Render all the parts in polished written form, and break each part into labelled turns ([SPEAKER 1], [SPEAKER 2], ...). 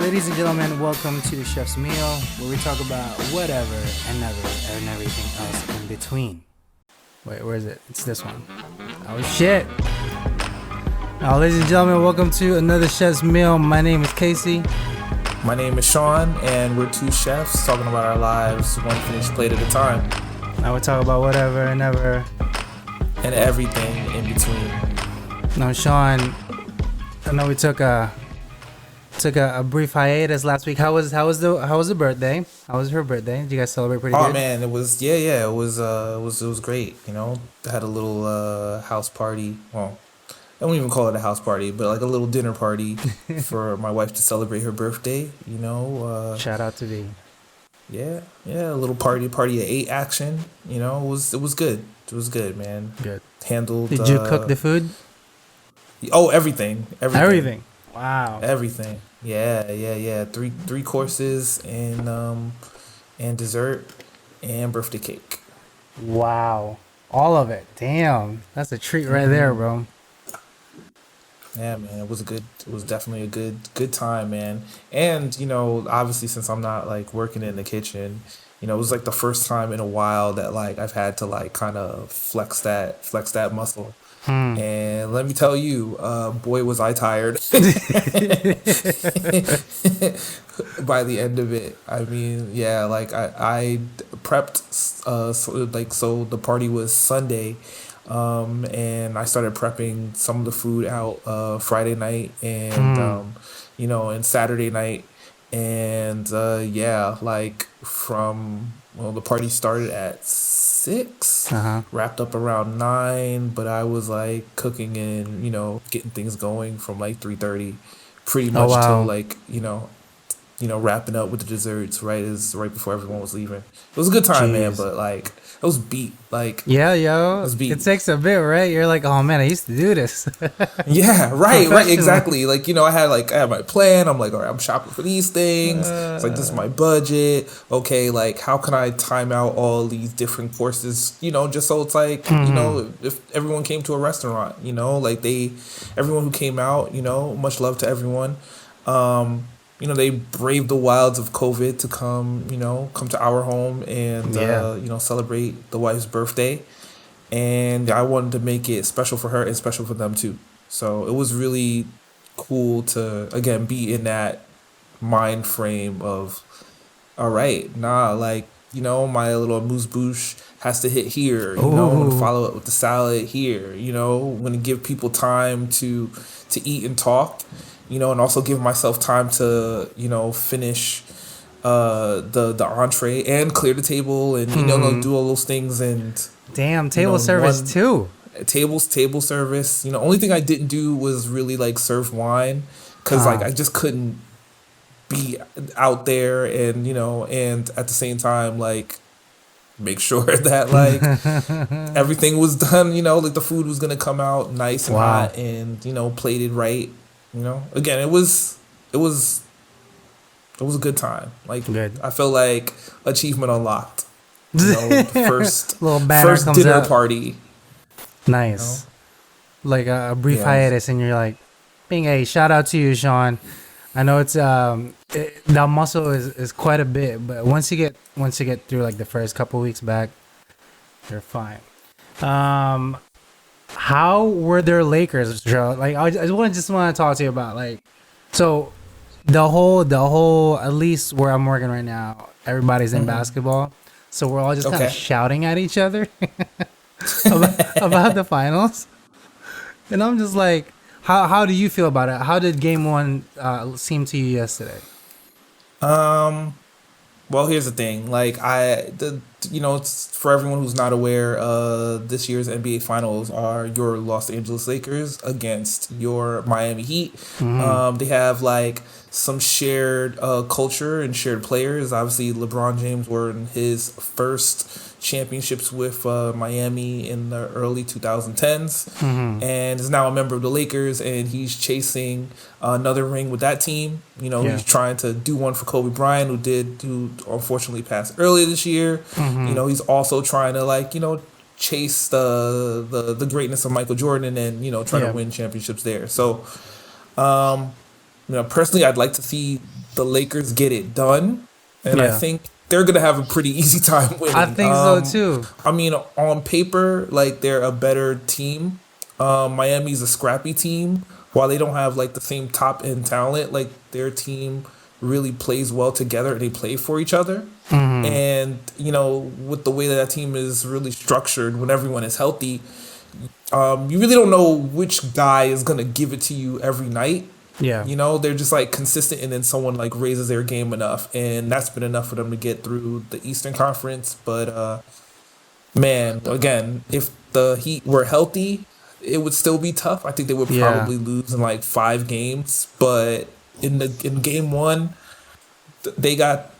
[SPEAKER 1] Ladies and gentlemen, welcome to the Chef's Meal, where we talk about whatever and never and everything else in between. Wait, where is it? It's this one. Oh shit! Now, ladies and gentlemen, welcome to another Chef's Meal. My name is Casey.
[SPEAKER 2] My name is Sean, and we're two chefs talking about our lives, one finished plate at a time.
[SPEAKER 1] Now we talk about whatever and never
[SPEAKER 2] and everything in between.
[SPEAKER 1] Now, Sean, I know we took a brief hiatus last week. How was the birthday? How was her birthday? Did you guys celebrate pretty good?
[SPEAKER 2] Oh man, it was it was great. You know, I had a little house party. Well, I won't even call it a house party, but like a little dinner party for my wife to celebrate her birthday. You know,
[SPEAKER 1] shout out to V.
[SPEAKER 2] Yeah, a little party at 8 action. You know, it was good. It was good, man.
[SPEAKER 1] Good.
[SPEAKER 2] Handled.
[SPEAKER 1] Did you cook the food?
[SPEAKER 2] Oh, everything.
[SPEAKER 1] Wow.
[SPEAKER 2] Everything. Yeah. Three courses and dessert and birthday cake.
[SPEAKER 1] Wow. All of it. Damn. That's a treat right there, bro.
[SPEAKER 2] Yeah, man. It was definitely a good time, man. And, you know, obviously since I'm not like working in the kitchen, you know, it was like the first time in a while that like I've had to like kind of flex that muscle. And let me tell you, boy, was I tired by the end of it. I mean, yeah, like I prepped, so the party was Sunday, and I started prepping some of the food out Friday night and you know, and Saturday night, and yeah, like the party started at 6, wrapped up around 9, but I was like cooking and, you know, getting things going from like 3:30 pretty much till like, you know, wrapping up with the desserts right before everyone was leaving. It was a good time, man, but like I was beat. Like,
[SPEAKER 1] yeah, yo, it takes a bit, right? You're like, oh man, I used to do this.
[SPEAKER 2] Yeah, right, exactly. Like, you know, I had my plan. I'm like, all right, I'm shopping for these things. It's like, this is my budget. Okay, like, how can I time out all these different courses? You know, just so it's like, you know, if everyone came to a restaurant, you know, like everyone who came out, you know, much love to everyone. You know, they braved the wilds of COVID to come to our home and, you know, celebrate the wife's birthday. And I wanted to make it special for her and special for them too. So it was really cool to, again, be in that mind frame of, all right, like, you know, my little amuse-bouche has to hit here. You know, I'm going to follow it with the salad here. You know, I'm going to give people time to eat and talk. You know, and also give myself time to, you know, finish the entree and clear the table and, you know, do all those things. And
[SPEAKER 1] damn, table service too.
[SPEAKER 2] Table service. You know, only thing I didn't do was really like serve wine because like I just couldn't be out there and, you know, and at the same time like make sure that like everything was done. You know, like the food was gonna come out nice and hot and, you know, plated right. You know, again, it was a good time. Like, I feel like achievement unlocked. You know, first dinner party.
[SPEAKER 1] Nice. You know? Like a brief hiatus, and you're like, "Bing, hey, shout out to you, Sean. I know it's that muscle is quite a bit, but once you get through like the first couple weeks back, you're fine." How were their Lakers, Joe? Like, I just want to talk to you about like, so the whole at least where I'm working right now, everybody's in basketball, so we're all just kind of shouting at each other about the finals, and I'm just like, how do you feel about it? How did Game 1 seem to you yesterday?
[SPEAKER 2] Well, here's the thing. Like, you know, it's for everyone who's not aware, this year's NBA Finals are your Los Angeles Lakers against your Miami Heat. They have like some shared culture and shared players. Obviously, LeBron James were in his first championships with Miami in the early 2010s and is now a member of the Lakers, and he's chasing another ring with that team. You know, he's trying to do one for Kobe Bryant, who unfortunately passed earlier this year. You know, he's also trying to like, you know, chase the greatness of Michael Jordan and, you know, try to win championships there. So, you know, personally, I'd like to see the Lakers get it done, and I
[SPEAKER 1] Yeah.
[SPEAKER 2] think they're gonna have a pretty easy time winning.
[SPEAKER 1] I think so too.
[SPEAKER 2] I mean, on paper, like they're a better team. Miami's a scrappy team. While they don't have like the same top end talent, like their team really plays well together and they play for each other. And with the way that team is really structured, when everyone is healthy, you really don't know which guy is gonna give it to you every night.
[SPEAKER 1] Yeah.
[SPEAKER 2] They're just like consistent, and then someone like raises their game enough, and that's been enough for them to get through the Eastern Conference. But man, again, if the Heat were healthy, it would still be tough. I think they would probably lose in like 5 games. But in game 1, they got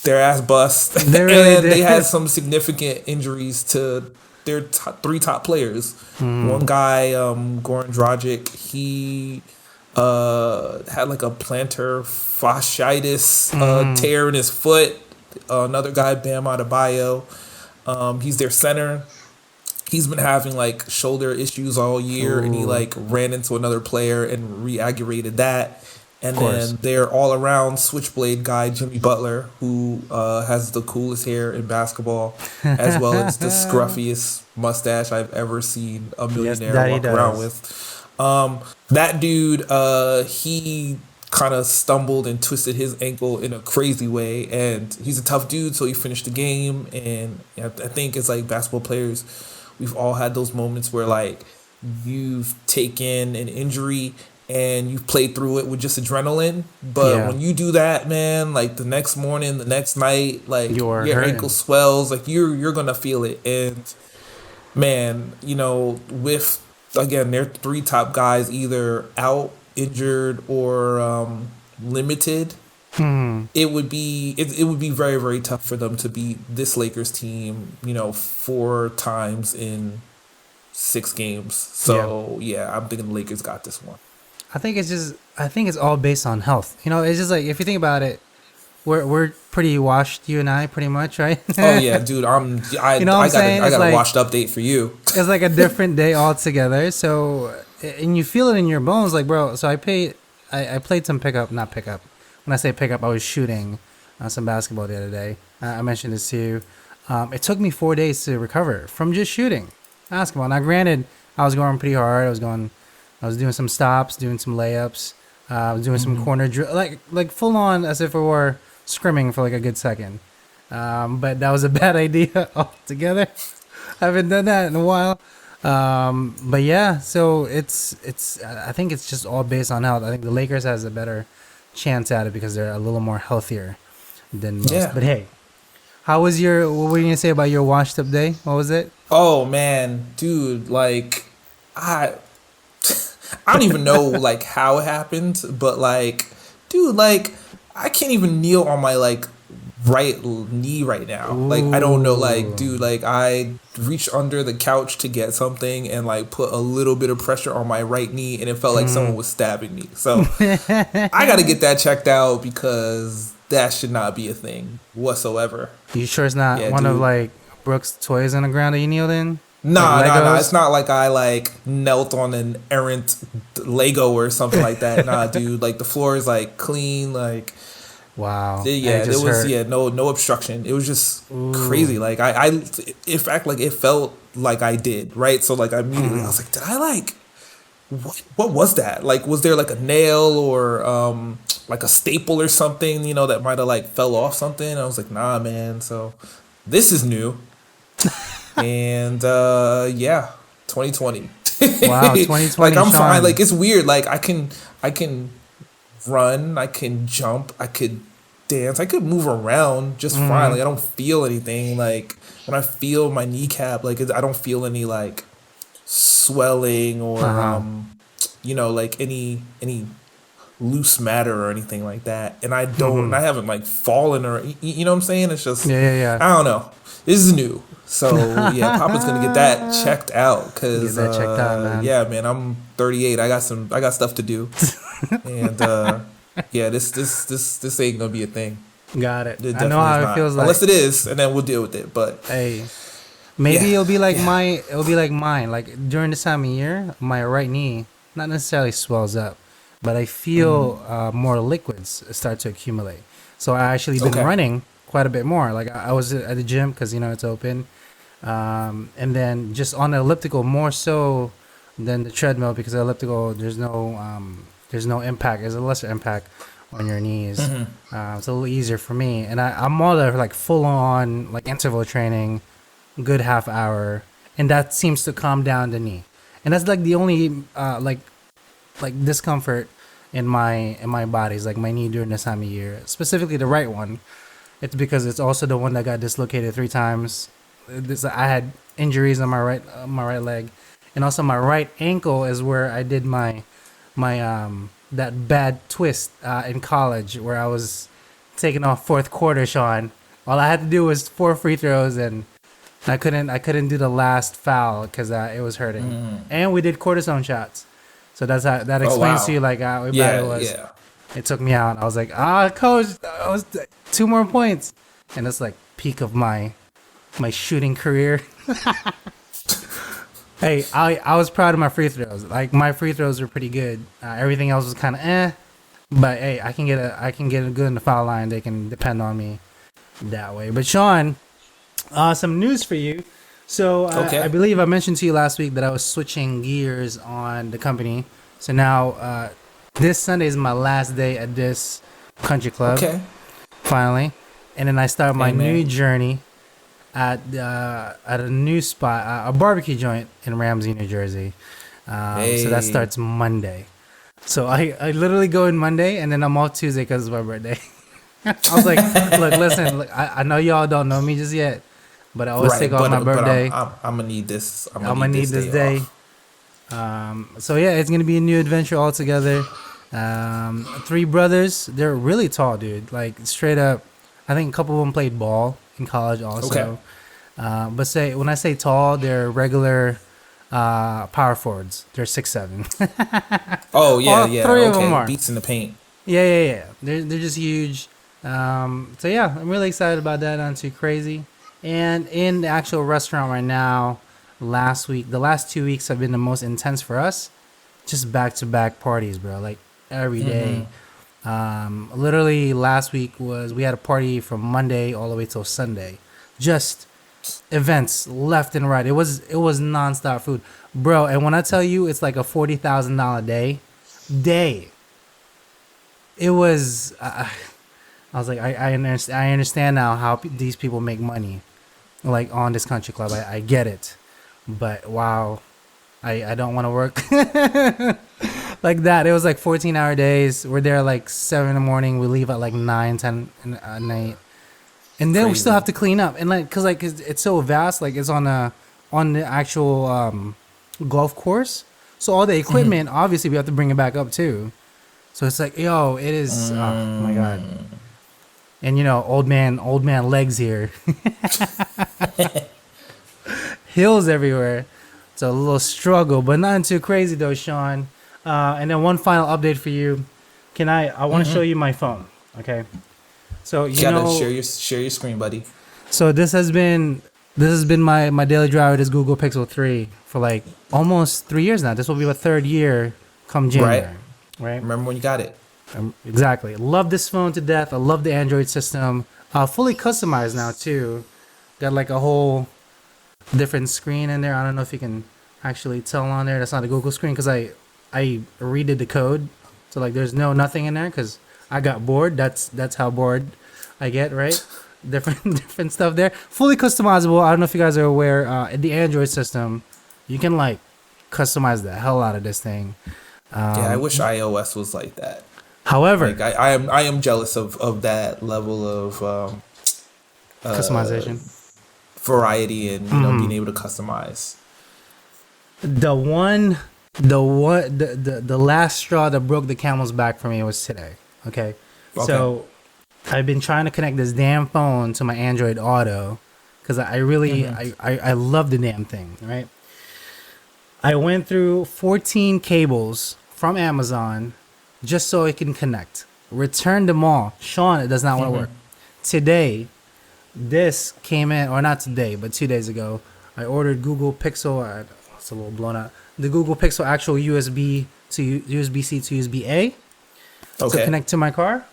[SPEAKER 2] their ass bust,
[SPEAKER 1] They really
[SPEAKER 2] and
[SPEAKER 1] did.
[SPEAKER 2] they had some significant injuries to their 3 top players. One guy, Goran Dragic, he had like a plantar fasciitis tear in his foot. Another guy, Bam Adebayo, he's their center. He's been having like shoulder issues all year, and he like ran into another player and re-aggravated that. And then their all-around switchblade guy, Jimmy Butler, who has the coolest hair in basketball, as well as the scruffiest mustache I've ever seen a millionaire walk around with. That dude, he kind of stumbled and twisted his ankle in a crazy way, and he's a tough dude, so he finished the game. And I think it's like basketball players, we've all had those moments where like you've taken an injury and you've played through it with just adrenaline, but when you do that, man, like the next morning, the next night, like your ankle swells, like you're gonna feel it. And man, with again their 3 top guys either out, injured, or limited, it would be very, very tough for them to beat this Lakers team 4 times in 6 games. So yeah, I'm thinking the Lakers got this one.
[SPEAKER 1] I think it's all based on health. It's just like, if you think about it, we're pretty washed, you and I, pretty much, right?
[SPEAKER 2] Oh yeah, dude. I got a washed update for you.
[SPEAKER 1] It's like a different day altogether. So, and you feel it in your bones, like, bro. So I played some not pickup. When I say pickup, I was shooting some basketball the other day. I mentioned this to you. It took me 4 days to recover from just shooting basketball. Now, granted, I was going pretty hard. I was doing some stops, doing some layups, I was doing some corner drill, like full on, as if it were scrimming for like a good second. But that was a bad idea altogether. I haven't done that in a while. But yeah, so it's I think it's just all based on health. I think the Lakers has a better chance at it because they're a little more healthier than most.
[SPEAKER 2] Yeah.
[SPEAKER 1] But hey, what were you gonna say about your washed up day? What was it?
[SPEAKER 2] Oh man, dude, like I don't even know like how it happened, but like, dude, like I can't even kneel on my like right knee right now. Like I don't know, like dude, like I reached under the couch to get something and like put a little bit of pressure on my right knee, and it felt like someone was stabbing me. So I got to get that checked out because that should not be a thing whatsoever.
[SPEAKER 1] You sure it's not one of like Brooks' toys on the ground that you kneeled in?
[SPEAKER 2] Nah. It's not like I like knelt on an errant Lego or something like that. Nah, dude. Like the floor is like clean. Like
[SPEAKER 1] wow.
[SPEAKER 2] Yeah, there was no obstruction. It was just crazy. Like I in fact, like it felt like I did, right? So like immediately I was like, did I like what was that? Like was there like a nail or like a staple or something, that might have like fell off something? And I was like, nah, man. So this is new. And 2020.
[SPEAKER 1] Wow, 2020.
[SPEAKER 2] Like I'm
[SPEAKER 1] Sean.
[SPEAKER 2] fine. Like it's weird. Like I can run, I can jump, I could dance, I could move around just fine. Like I don't feel anything. Like when I feel my kneecap, like I don't feel any like swelling or like any loose matter or anything like that. And I haven't like fallen or you know what I'm saying? It's just I don't know. This is new. So yeah, Papa's gonna get that checked out because
[SPEAKER 1] man.
[SPEAKER 2] Yeah, man, I'm 38. I got stuff to do, and yeah, this ain't gonna be a thing.
[SPEAKER 1] Got it.
[SPEAKER 2] It
[SPEAKER 1] I know how it feels like.
[SPEAKER 2] Unless it is, and then we'll deal with it. But
[SPEAKER 1] hey, maybe it'll be like mine. Like during this time of year, my right knee not necessarily swells up, but I feel more liquids start to accumulate. So I actually been
[SPEAKER 2] Okay.
[SPEAKER 1] running quite a bit more. Like I was at the gym because it's open, and then just on the elliptical more so than the treadmill because the elliptical there's no impact. There's a lesser impact on your knees. It's a little easier for me, and I'm all there like full on like interval training, good half hour, and that seems to calm down the knee, and that's like the only like discomfort in my body is like my knee during this time of year, specifically the right one. It's because it's also the one that got dislocated 3 times. I had injuries on my right leg, and also my right ankle is where I did my that bad twist in college where I was taking off fourth quarter, Sean. All I had to do was 4 free throws, and I couldn't do the last foul because it was hurting. And we did cortisone shots, so that explains to you like how bad it was.
[SPEAKER 2] Yeah.
[SPEAKER 1] It took me out. I was like, coach, I was 2 more points, and it's like peak of my shooting career. Hey, I was proud of my free throws. Like my free throws were pretty good. Everything else was kind of but hey, I can get a good in the foul line. They can depend on me that way. But Sean, some news for you. So
[SPEAKER 2] Okay.
[SPEAKER 1] I believe I mentioned to you last week that I was switching gears on the company. So now this Sunday is my last day at this country club.
[SPEAKER 2] Okay.
[SPEAKER 1] Finally, and then I start my
[SPEAKER 2] Amen.
[SPEAKER 1] new journey at a new spot, a barbecue joint in Ramsey, New Jersey. So that starts Monday. So I literally go in Monday, and then I'm off Tuesday because it's my birthday. I was like, look, listen, look, I know y'all don't know me just yet, but I always take off my birthday.
[SPEAKER 2] I'm gonna need this.
[SPEAKER 1] I'm gonna need this day. So yeah, it's gonna be a new adventure altogether. 3 brothers. They're really tall, dude. Like straight up. I think a couple of them played ball in college also.
[SPEAKER 2] Okay.
[SPEAKER 1] But when I say tall, they're regular power forwards. They're 6'7".
[SPEAKER 2] Oh yeah,
[SPEAKER 1] All
[SPEAKER 2] yeah.
[SPEAKER 1] 3 of
[SPEAKER 2] Okay.
[SPEAKER 1] them are.
[SPEAKER 2] Beats in the paint.
[SPEAKER 1] Yeah. They're just huge. So yeah, I'm really excited about that. Not too crazy. And in the actual restaurant right now, the last 2 weeks have been the most intense for us. Just back-to-back parties, bro. Like every day. Literally last week we had a party from Monday all the way till Sunday. Just events left and right. It was nonstop food, bro. And when I tell you it's like a $40,000 day, it was. I was like, I understand now how these people make money, like on this country club. I get it, but wow, I don't want to work like that. It was like 14-hour days. We're there like 7 in the morning. We leave at like 9, 10 at night. And then we still have to clean up. And like, cause it's so vast, like it's on the actual golf course. So all the equipment, obviously we have to bring it back up too. So it's like, yo, it is, oh my God. And old man legs here. Hills everywhere. It's a little struggle, but nothing too crazy though, Sean. And then one final update for you. I want to show you my phone. Okay. So
[SPEAKER 2] You gotta share your screen, buddy.
[SPEAKER 1] So this has been my daily driver. This Google Pixel 3 for like almost 3 years now. This will be my 3rd year come January. Right.
[SPEAKER 2] Remember when you got it?
[SPEAKER 1] Exactly. Love this phone to death. I love the Android system. Fully customized now too. Got like a whole different screen in there. I don't know if you can actually tell on there. That's not a Google screen because I redid the code. So like there's nothing in there because I got bored. That's how bored I get, right? Different stuff there. Fully customizable. I don't know if you guys are aware. In the Android system, you can like customize the hell out of this thing.
[SPEAKER 2] Yeah, I wish iOS was like that.
[SPEAKER 1] However,
[SPEAKER 2] Like I am jealous of that level of
[SPEAKER 1] customization,
[SPEAKER 2] variety, and being able to customize.
[SPEAKER 1] the last straw that broke the camel's back for me was today. Okay. So I've been trying to connect this damn phone to my Android Auto because I really I love the damn thing, right? I went through 14 cables from Amazon just so it can connect. Returned them all. Sean, it does not want to work. Today, this came in, or not today, but 2 days ago. I ordered Google Pixel. It's a little blown out. The Google Pixel actual USB to USB-C to USB-A to
[SPEAKER 2] Okay.
[SPEAKER 1] connect to my car.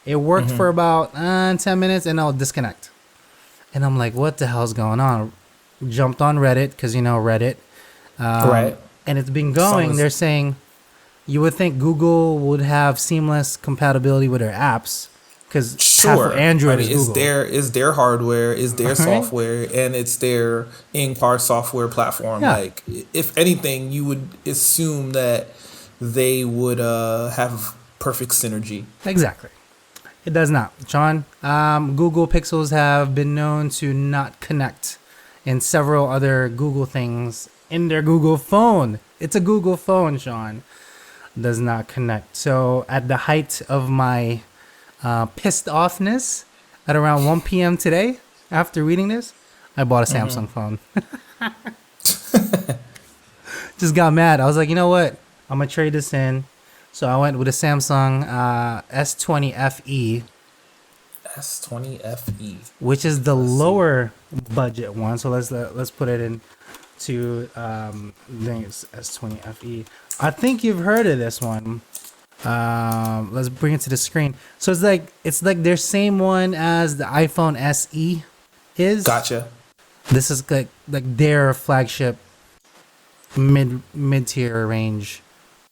[SPEAKER 1] It worked for about 10 minutes, and I'll disconnect. And I'm like, what the hell's going on? Jumped on Reddit, because Reddit.
[SPEAKER 2] Right.
[SPEAKER 1] And it's been going. They're saying you would think Google would have seamless compatibility with their apps, because half of Android is Google.
[SPEAKER 2] It's their hardware, it's their
[SPEAKER 1] Right?
[SPEAKER 2] software, and it's their in-car software platform.
[SPEAKER 1] Yeah.
[SPEAKER 2] Like, if anything, you would assume that they would have perfect synergy.
[SPEAKER 1] Exactly. It does not, Sean. Google Pixels have been known to not connect, and several other Google things in their Google phone. It's a Google phone, Sean. Does not connect. So at the height of my pissed offness at around 1 p.m. today, after reading this, I bought a Samsung phone. Just got mad. I was like, you know what? I'm going to trade this in. So I went with a Samsung S20 FE.
[SPEAKER 2] S20 FE.
[SPEAKER 1] Which is the lower budget one. So let's put it in to I think it's S20 FE. I think you've heard of this one. Let's bring it to the screen. So it's like their same one as the iPhone SE is.
[SPEAKER 2] Gotcha.
[SPEAKER 1] This is like their flagship mid tier range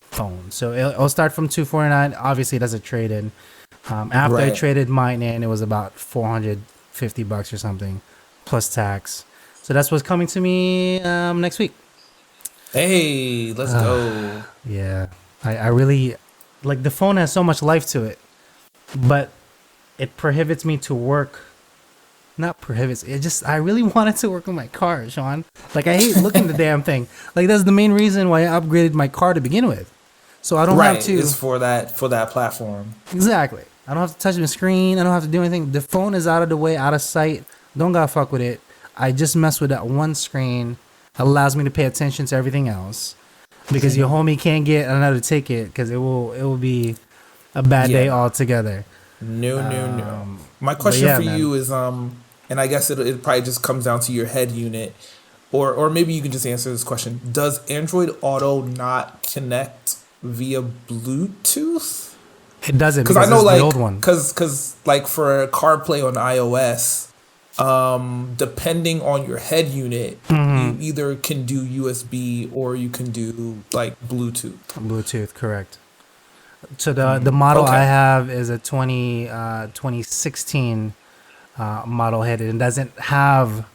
[SPEAKER 1] phone. So it'll start from $249. Obviously, it has a trade in. After I traded mine in, it was about $450 or something, plus tax. So that's what's coming to me next week.
[SPEAKER 2] Hey, let's go.
[SPEAKER 1] Yeah, I really like the phone has so much life to it, but it prohibits me to work. Not prohibits. I really want it to work on my car, Sean. Like, I hate looking at the damn thing. Like, that's the main reason why I upgraded my car to begin with. So I don't have to.
[SPEAKER 2] It's for that platform.
[SPEAKER 1] Exactly. I don't have to touch the screen. I don't have to do anything. The phone is out of the way, out of sight. Don't gotta fuck with it. I just mess with that one screen. Allows me to pay attention to everything else. Because your homie can't get another ticket, because it will be a bad day altogether.
[SPEAKER 2] No. My question for you is, and I guess it probably just comes down to your head unit, or maybe you can just answer this question: does Android Auto not connect via Bluetooth?
[SPEAKER 1] It doesn't,
[SPEAKER 2] because I know, like,
[SPEAKER 1] the old one.
[SPEAKER 2] Because like for CarPlay on iOS, depending on your head unit, you either can do USB or you can do like Bluetooth.
[SPEAKER 1] Bluetooth, correct. So the model I have is a 2016 model head. It doesn't have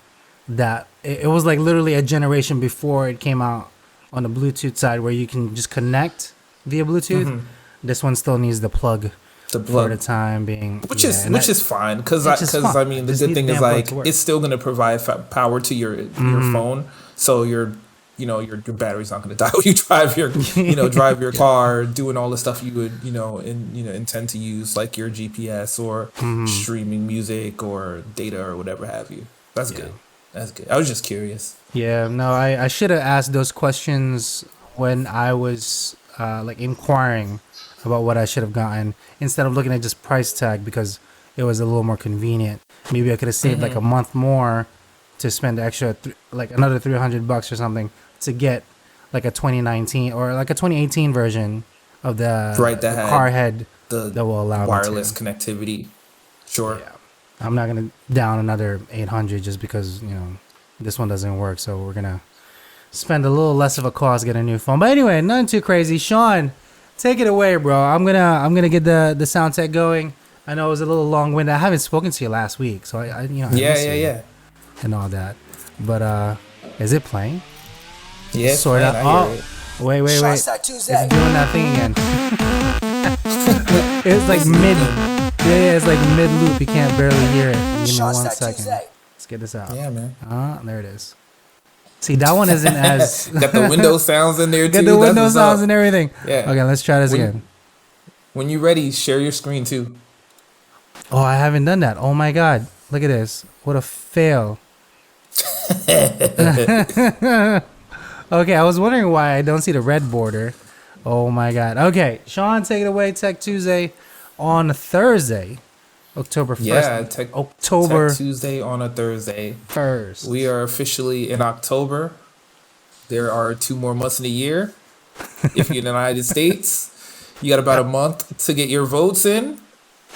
[SPEAKER 1] that. It was like literally a generation before it came out on the Bluetooth side, where you can just connect via Bluetooth. This one still needs the plug for the time being,
[SPEAKER 2] which is fine, because I mean, the good thing is, like, it's still going to provide power to your phone, so your battery's not going to die when you drive your car, doing all the stuff you would intend to use, like your GPS or streaming music or data or whatever have you. That's good. I was just curious.
[SPEAKER 1] Yeah, no, I should have asked those questions when I was like inquiring about what I should have gotten, instead of looking at just price tag, because it was a little more convenient. Maybe I could have saved like a month more to spend extra like another $300 or something to get like a 2019 or like a 2018 version of the car head that will allow
[SPEAKER 2] wireless connectivity. Sure.
[SPEAKER 1] Yeah. I'm not gonna down another 800 just because this one doesn't work. So we're gonna spend a little less of a cost, get a new phone. But anyway, nothing too crazy. Sean, take it away, bro. I'm gonna get the sound tech going. I know it was a little long-winded. I haven't spoken to you last week, so I
[SPEAKER 2] yeah,
[SPEAKER 1] and all that. But is it playing?
[SPEAKER 2] Yeah,
[SPEAKER 1] sort of. Oh, wait. It's doing that thing again. It's like mid. Yeah, it's like mid loop. You can't barely hear it. Give me 1 second. Let's get this out.
[SPEAKER 2] Yeah, man.
[SPEAKER 1] There it is. See, that one isn't as
[SPEAKER 2] got the Windows sounds in there too.
[SPEAKER 1] Got the Windows sounds and everything.
[SPEAKER 2] Yeah.
[SPEAKER 1] Okay, let's try this again.
[SPEAKER 2] When you're ready, share your screen too.
[SPEAKER 1] Oh, I haven't done that. Oh my God, look at this. What a fail. Okay, I was wondering why I don't see the red border. Oh my God. Okay, Sean, take it away. Tech Tuesday on Thursday, October 1st.
[SPEAKER 2] Yeah,
[SPEAKER 1] Tech
[SPEAKER 2] Tuesday on a Thursday.
[SPEAKER 1] 1st.
[SPEAKER 2] We are officially in October. There are 2 more months in a year. If you're in the United States, you got about a month to get your votes in.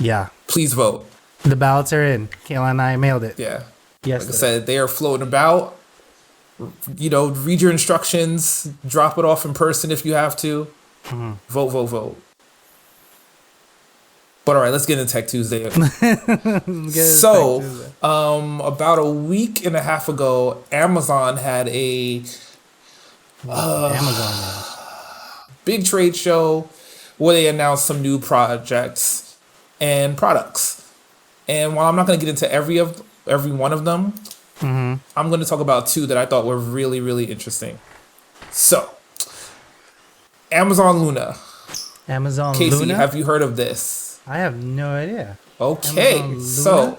[SPEAKER 1] Yeah.
[SPEAKER 2] Please vote.
[SPEAKER 1] The ballots are in. Kayla and I mailed it.
[SPEAKER 2] Yeah.
[SPEAKER 1] Yes.
[SPEAKER 2] Like I said, they are floating about. Read your instructions. Drop it off in person if you have to. Vote. But all right, let's get into Tech Tuesday. So, about a week and a half ago, Amazon had a big trade show where they announced some new projects and products. And while I'm not going to get into every one of them, I'm going to talk about two that I thought were really, really interesting. So, Amazon Luna. Casey,
[SPEAKER 1] Luna?
[SPEAKER 2] have you heard of this?
[SPEAKER 1] I have no idea.
[SPEAKER 2] Okay, so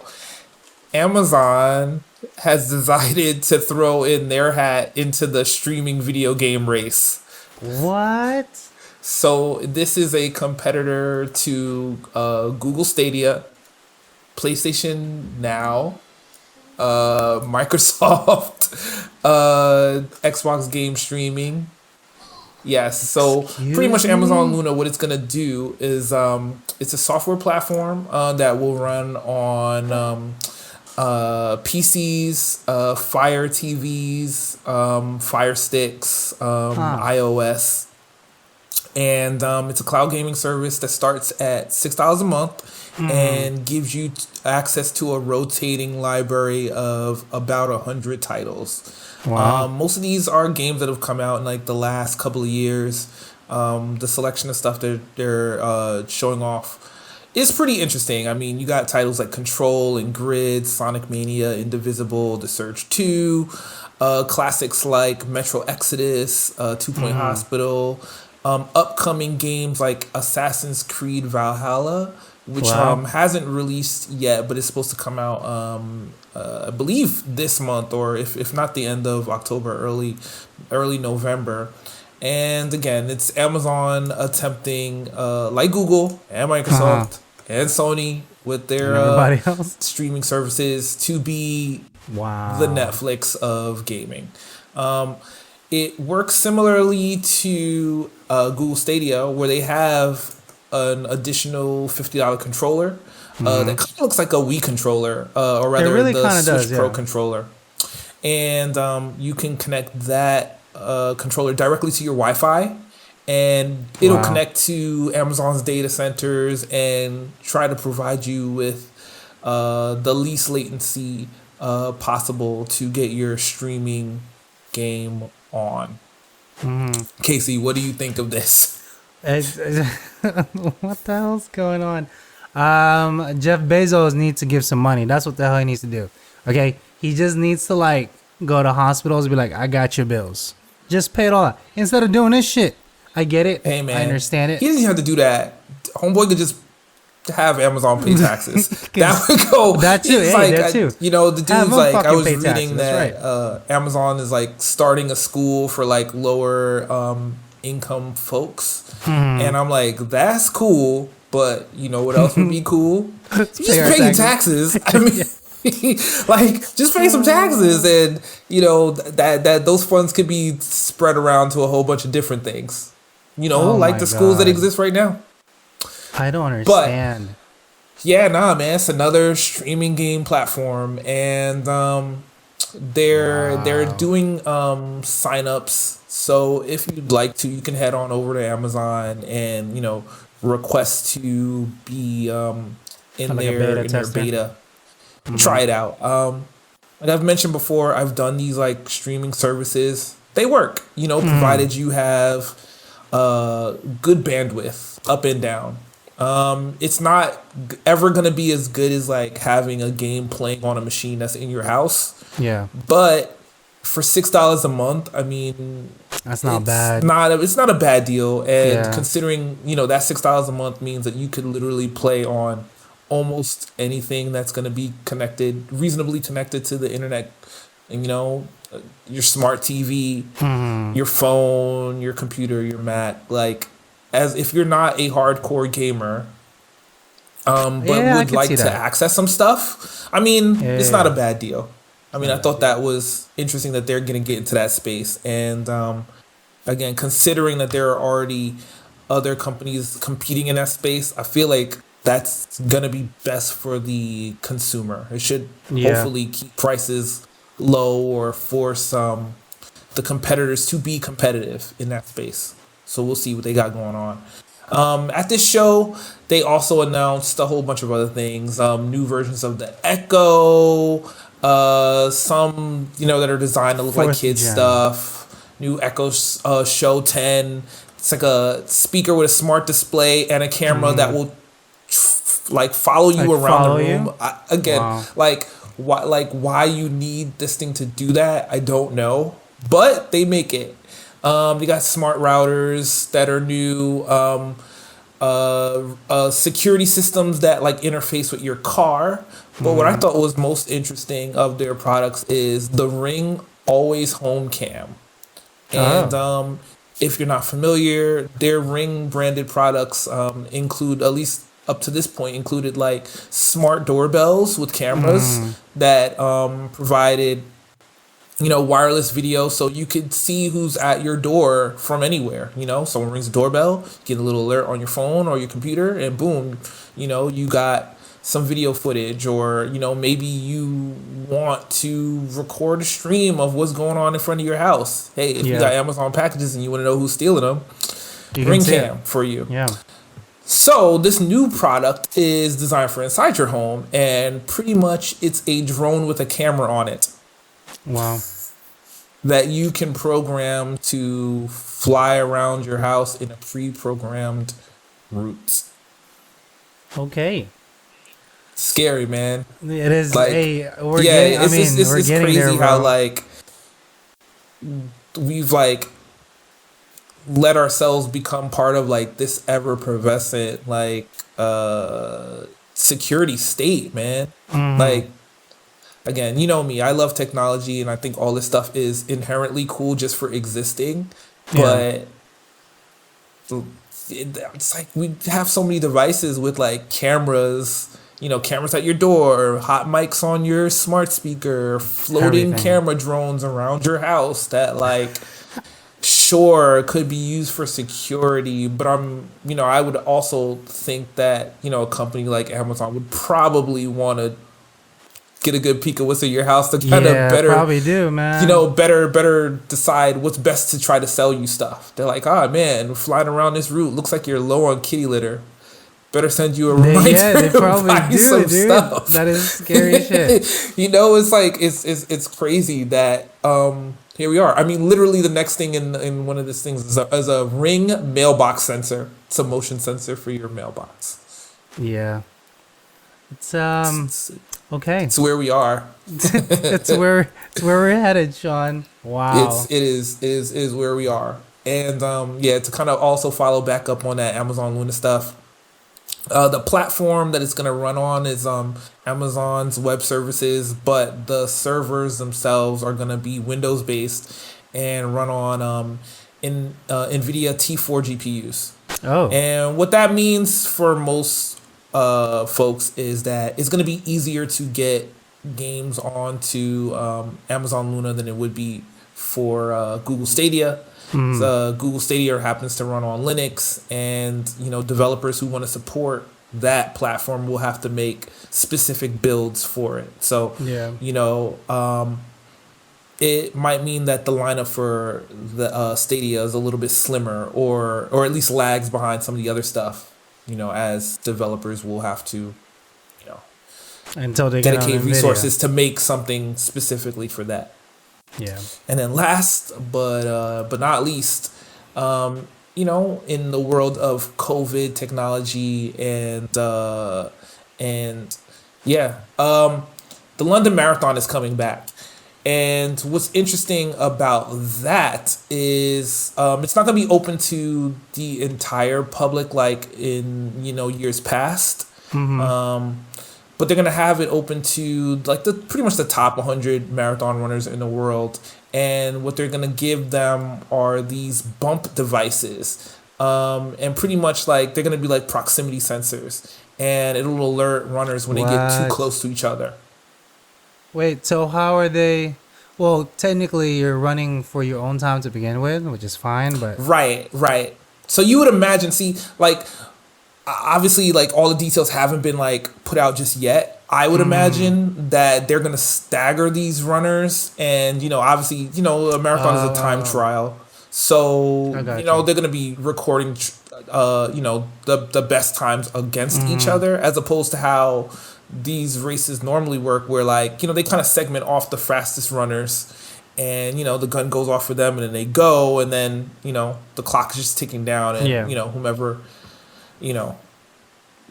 [SPEAKER 2] Amazon has decided to throw in their hat into the streaming video game race.
[SPEAKER 1] What?
[SPEAKER 2] So this is a competitor to Google Stadia, PlayStation Now, Microsoft, Xbox game streaming. Yes, so pretty much Amazon Luna, what it's going to do is it's a software platform that will run on PCs, Fire TVs, Fire Sticks, iOS. And it's a cloud gaming service that starts at $6 a month and gives you access to a rotating library of about 100 titles. Wow. Most of these are games that have come out in like the last couple of years. The selection of stuff they're showing off is pretty interesting. I mean, you got titles like Control and Grid, Sonic Mania, Indivisible, The Surge 2, classics like Metro Exodus, Two Point Hospital, upcoming games like Assassin's Creed Valhalla, which hasn't released yet, but it's supposed to come out, I believe, this month, or if not the end of October, early November. And again, it's Amazon attempting, like Google and Microsoft and Sony with their streaming services, to be the Netflix of gaming. It works similarly to Google Stadia, where they have an additional $50 controller that kind of looks like a Wii controller, or rather really the Switch Pro controller. And you can connect that controller directly to your Wi-Fi, and it'll connect to Amazon's data centers and try to provide you with the least latency possible to get your streaming game on. Casey, what do you think of this?
[SPEAKER 1] What the hell's going on? Jeff Bezos needs to give some money. That's what the hell he needs to do. Okay, he just needs to like go to hospitals and be like, I got your bills. Just pay it all out instead of doing this shit. I get it. Hey man, I understand it.
[SPEAKER 2] He doesn't have to do that. Homeboy could just have Amazon pay taxes. That would go. That too. Hey, like, that too. The dude's like, I was reading that Amazon is like starting a school for like lower income folks, and I'm like, that's cool. But you know what else would be cool? Just pay your taxes. I mean. Like, just pay some taxes, and that those funds could be spread around to a whole bunch of different things. Like the schools that exist right now.
[SPEAKER 1] I don't understand.
[SPEAKER 2] But, yeah, nah, man, it's another streaming game platform, and they're doing signups. So if you'd like to, you can head on over to Amazon and request to be in their beta. Try it out. Like I've mentioned before, I've done these like streaming services. They work, provided you have good bandwidth up and down. It's not ever going to be as good as like having a game playing on a machine that's in your house. Yeah. But for $6 a month, I mean,
[SPEAKER 1] that's not bad.
[SPEAKER 2] It's not a bad deal. And considering, that $6 a month means that you could literally play on almost anything that's going to be reasonably connected to the internet, and your smart TV, your phone, your computer, your Mac. Like, as if you're not a hardcore gamer, but would like to access some stuff, I mean, it's not a bad deal. I mean, I thought that was interesting that they're going to get into that space, and again, considering that there are already other companies competing in that space, I feel like that's gonna be best for the consumer. It should
[SPEAKER 1] Yeah.
[SPEAKER 2] hopefully keep prices low or force the competitors to be competitive in that space. So we'll see what they got going on. At this show, they also announced a whole bunch of other things. New versions of the Echo, some that are designed to look like
[SPEAKER 1] Fourth
[SPEAKER 2] kids
[SPEAKER 1] gen.
[SPEAKER 2] stuff. New Echo Show 10. It's like a speaker with a smart display and a camera that will like follow you
[SPEAKER 1] Like,
[SPEAKER 2] around
[SPEAKER 1] follow
[SPEAKER 2] the room.
[SPEAKER 1] you?
[SPEAKER 2] Again,
[SPEAKER 1] Wow.
[SPEAKER 2] why you need this thing to do that, I don't know, but they make it. They got smart routers that are new. Security systems that like interface with your car. But what I thought was most interesting of their products is the Ring Always Home Cam. And if you're not familiar, their Ring branded products include, at least up to this point, included like smart doorbells with cameras that provided wireless video, so you could see who's at your door from anywhere. Someone rings the doorbell, get a little alert on your phone or your computer, and boom, you got some video footage. Or maybe you want to record a stream of what's going on in front of your house. Hey, if you got Amazon packages and you want to know who's stealing them, Ring Cam for you.
[SPEAKER 1] Yeah.
[SPEAKER 2] So this new product is designed for inside your home, and pretty much it's a drone with a camera on it.
[SPEAKER 1] Wow.
[SPEAKER 2] That you can program to fly around your house in a pre-programmed route.
[SPEAKER 1] Okay.
[SPEAKER 2] Scary, man.
[SPEAKER 1] It is.
[SPEAKER 2] Like,
[SPEAKER 1] We're getting. I mean,
[SPEAKER 2] it's
[SPEAKER 1] we're getting
[SPEAKER 2] crazy
[SPEAKER 1] there, bro.
[SPEAKER 2] how like we've like let ourselves become part of like this ever-pervasive like security state, man. Like, again, you know me, I love technology, and I think all this stuff is inherently cool just for existing. But it's like we have so many devices with like cameras, cameras at your door, hot mics on your smart speaker, floating
[SPEAKER 1] Everything.
[SPEAKER 2] camera drones around your house that like sure could be used for security. But I would also think that, a company like Amazon would probably want to get a good peek of what's in your house to kind of better,
[SPEAKER 1] probably do, man.
[SPEAKER 2] better decide what's best to try to sell you stuff. They're like, man, we're flying around this route. Looks like you're low on kitty litter. Better send you a reminder.
[SPEAKER 1] They probably
[SPEAKER 2] buy
[SPEAKER 1] do,
[SPEAKER 2] some
[SPEAKER 1] dude.
[SPEAKER 2] stuff.
[SPEAKER 1] That is scary shit.
[SPEAKER 2] It's like it's crazy that here we are. I mean, literally the next thing in one of these things is a Ring mailbox sensor. It's a motion sensor for your mailbox.
[SPEAKER 1] Yeah. It's okay.
[SPEAKER 2] It's where we are.
[SPEAKER 1] it's where we're headed, Sean. Wow.
[SPEAKER 2] It is where we are. And to kind of also follow back up on that Amazon Luna stuff. The platform that it's going to run on is Amazon's web services, but the servers themselves are going to be Windows based and run on NVIDIA T4 GPUs.
[SPEAKER 1] Oh.
[SPEAKER 2] And what that means for most folks is that it's going to be easier to get games onto Amazon Luna than it would be for Google Stadia. Google Stadia happens to run on Linux, and developers who want to support that platform will have to make specific builds for it. So it might mean that the lineup for the Stadia is a little bit slimmer, or at least lags behind some of the other stuff. As developers will have to,
[SPEAKER 1] until they get
[SPEAKER 2] dedicate
[SPEAKER 1] on
[SPEAKER 2] resources to make something specifically for that.
[SPEAKER 1] Yeah.
[SPEAKER 2] And then last but not least, in the world of COVID technology and the London Marathon is coming back. And what's interesting about that is it's not going to be open to the entire public like in years past. But they're going to have it open to like pretty much the top 100 marathon runners in the world. And what they're going to give them are these bump devices. And pretty much like they're going to be like proximity sensors. And it'll alert runners when they get too close to each other.
[SPEAKER 1] Wait, so how are they... Well, technically, you're running for your own time to begin with, which is fine. But
[SPEAKER 2] Right. So you would imagine, see, like obviously, like all the details haven't been like put out just yet. I would imagine that they're gonna stagger these runners, and obviously, a marathon is a time trial, so
[SPEAKER 1] I got you.
[SPEAKER 2] they're gonna be recording, the best times against each other, as opposed to how these races normally work, where like they kind of segment off the fastest runners, and the gun goes off for them, and then they go, and then the clock is just ticking down, and
[SPEAKER 1] Yeah.
[SPEAKER 2] whomever you know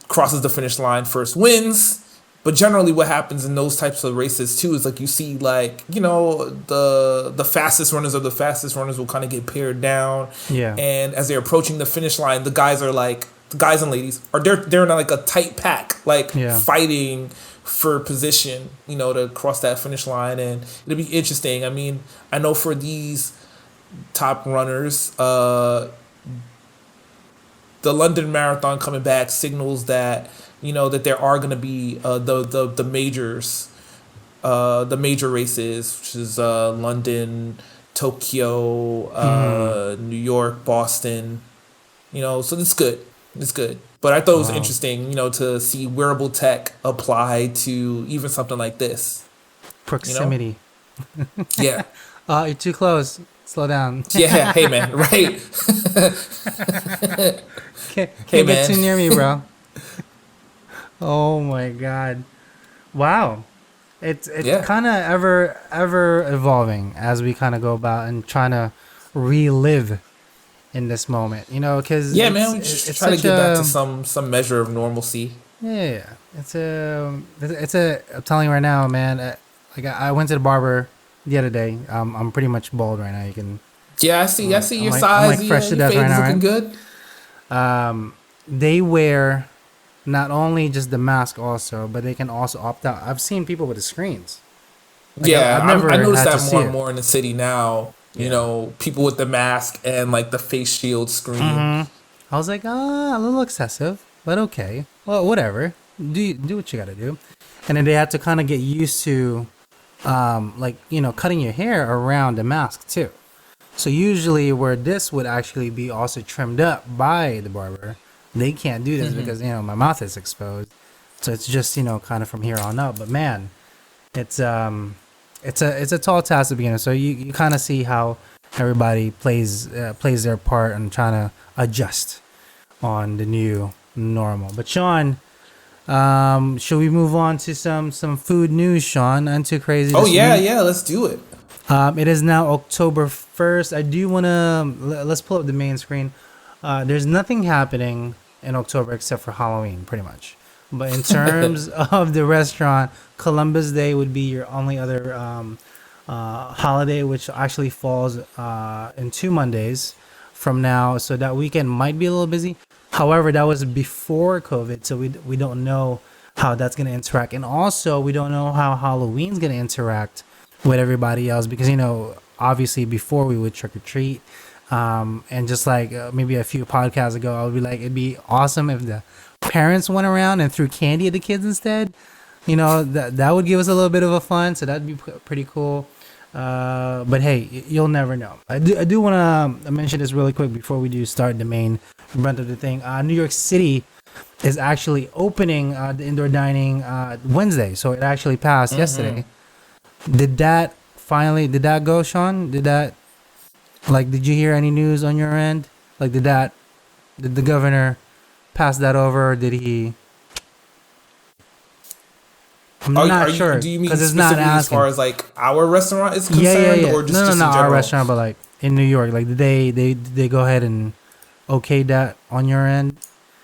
[SPEAKER 2] crosses the finish line first wins. But generally what happens in those types of races too is like you see like the fastest runners of the fastest runners will kind of get pared down,
[SPEAKER 1] Yeah.
[SPEAKER 2] and as they're approaching the finish line, the guys and ladies are they're in like a tight pack, like
[SPEAKER 1] Yeah.
[SPEAKER 2] fighting for position, to cross that finish line. And it'll be interesting. I mean, I know for these top runners, the London Marathon coming back signals that that there are going to be the majors, the major races, which is London, Tokyo, New York, Boston. So it's good. It's good. But I thought it was
[SPEAKER 1] Wow.
[SPEAKER 2] interesting, to see wearable tech apply to even something like this.
[SPEAKER 1] Proximity.
[SPEAKER 2] Yeah.
[SPEAKER 1] You're too close. Slow down.
[SPEAKER 2] Yeah. Hey man. Right.
[SPEAKER 1] Can't
[SPEAKER 2] Hey
[SPEAKER 1] get too
[SPEAKER 2] man.
[SPEAKER 1] near me, bro. Oh my god. Wow. It's
[SPEAKER 2] Yeah.
[SPEAKER 1] kind of ever evolving as we kind of go about and trying to relive in this moment, because
[SPEAKER 2] Yeah, man. We just
[SPEAKER 1] it's
[SPEAKER 2] try to
[SPEAKER 1] such
[SPEAKER 2] get back
[SPEAKER 1] a
[SPEAKER 2] to some measure of normalcy.
[SPEAKER 1] yeah. It's a. I'm telling you right now, man. Like I went to the barber the other day. I'm pretty much bald right now. You can.
[SPEAKER 2] Yeah, I see. I see
[SPEAKER 1] I'm
[SPEAKER 2] your
[SPEAKER 1] like
[SPEAKER 2] size.
[SPEAKER 1] fresh to
[SPEAKER 2] Your
[SPEAKER 1] death
[SPEAKER 2] fade
[SPEAKER 1] right
[SPEAKER 2] is
[SPEAKER 1] now,
[SPEAKER 2] looking
[SPEAKER 1] right?
[SPEAKER 2] good.
[SPEAKER 1] They wear not only just the mask also, but they can also opt out. I've seen people with the screens. Like
[SPEAKER 2] Yeah,
[SPEAKER 1] I've never
[SPEAKER 2] I noticed
[SPEAKER 1] had to
[SPEAKER 2] that
[SPEAKER 1] see
[SPEAKER 2] more and
[SPEAKER 1] it.
[SPEAKER 2] more in the city now.
[SPEAKER 1] Yeah.
[SPEAKER 2] People with the mask and like the face shield screen.
[SPEAKER 1] I was like, a little excessive, but okay. Well, whatever. Do what you gotta do. And then they had to kind of get used to, like cutting your hair around the mask too. So usually, where this would actually be also trimmed up by the barber, they can't do this because my mouth is exposed. So it's just kind of from here on up. But man, it's it's a tall task to begin with. So you kind of see how everybody plays their part and trying to adjust on the new normal. But Sean, should we move on to some food news, Sean? Not too crazy.
[SPEAKER 2] Oh
[SPEAKER 1] This
[SPEAKER 2] yeah,
[SPEAKER 1] week.
[SPEAKER 2] yeah. Let's do it.
[SPEAKER 1] It is now October 1st. I do want to let's pull up the main screen. There's nothing happening in October except for Halloween, pretty much. But in terms of the restaurant, Columbus Day would be your only other holiday, which actually falls in 2 Mondays from now. So that weekend might be a little busy. However, that was before COVID, so we don't know how that's going to interact. And also, we don't know how Halloween's going to interact with everybody else because, obviously before we would trick or treat. And just like maybe a few podcasts ago, I would be like, it'd be awesome if the parents went around and threw candy at the kids instead. That would give us a little bit of a fun. So that'd be pretty cool. But hey, you'll never know. I do want to mention this really quick before we do start the main brunt of the thing. New York City is actually opening the indoor dining Wednesday. So it actually passed yesterday. Did that go, Sean? Did you hear any news on your end? Like, did the governor pass that over, or did he? I'm not sure
[SPEAKER 2] Do you mean
[SPEAKER 1] because it's not
[SPEAKER 2] specifically as
[SPEAKER 1] asking.
[SPEAKER 2] far as like our restaurant is
[SPEAKER 1] Yeah,
[SPEAKER 2] concerned,
[SPEAKER 1] yeah.
[SPEAKER 2] or just
[SPEAKER 1] No,
[SPEAKER 2] just in
[SPEAKER 1] our
[SPEAKER 2] general?
[SPEAKER 1] restaurant, but like in New York, like did they go ahead and okay that on your end?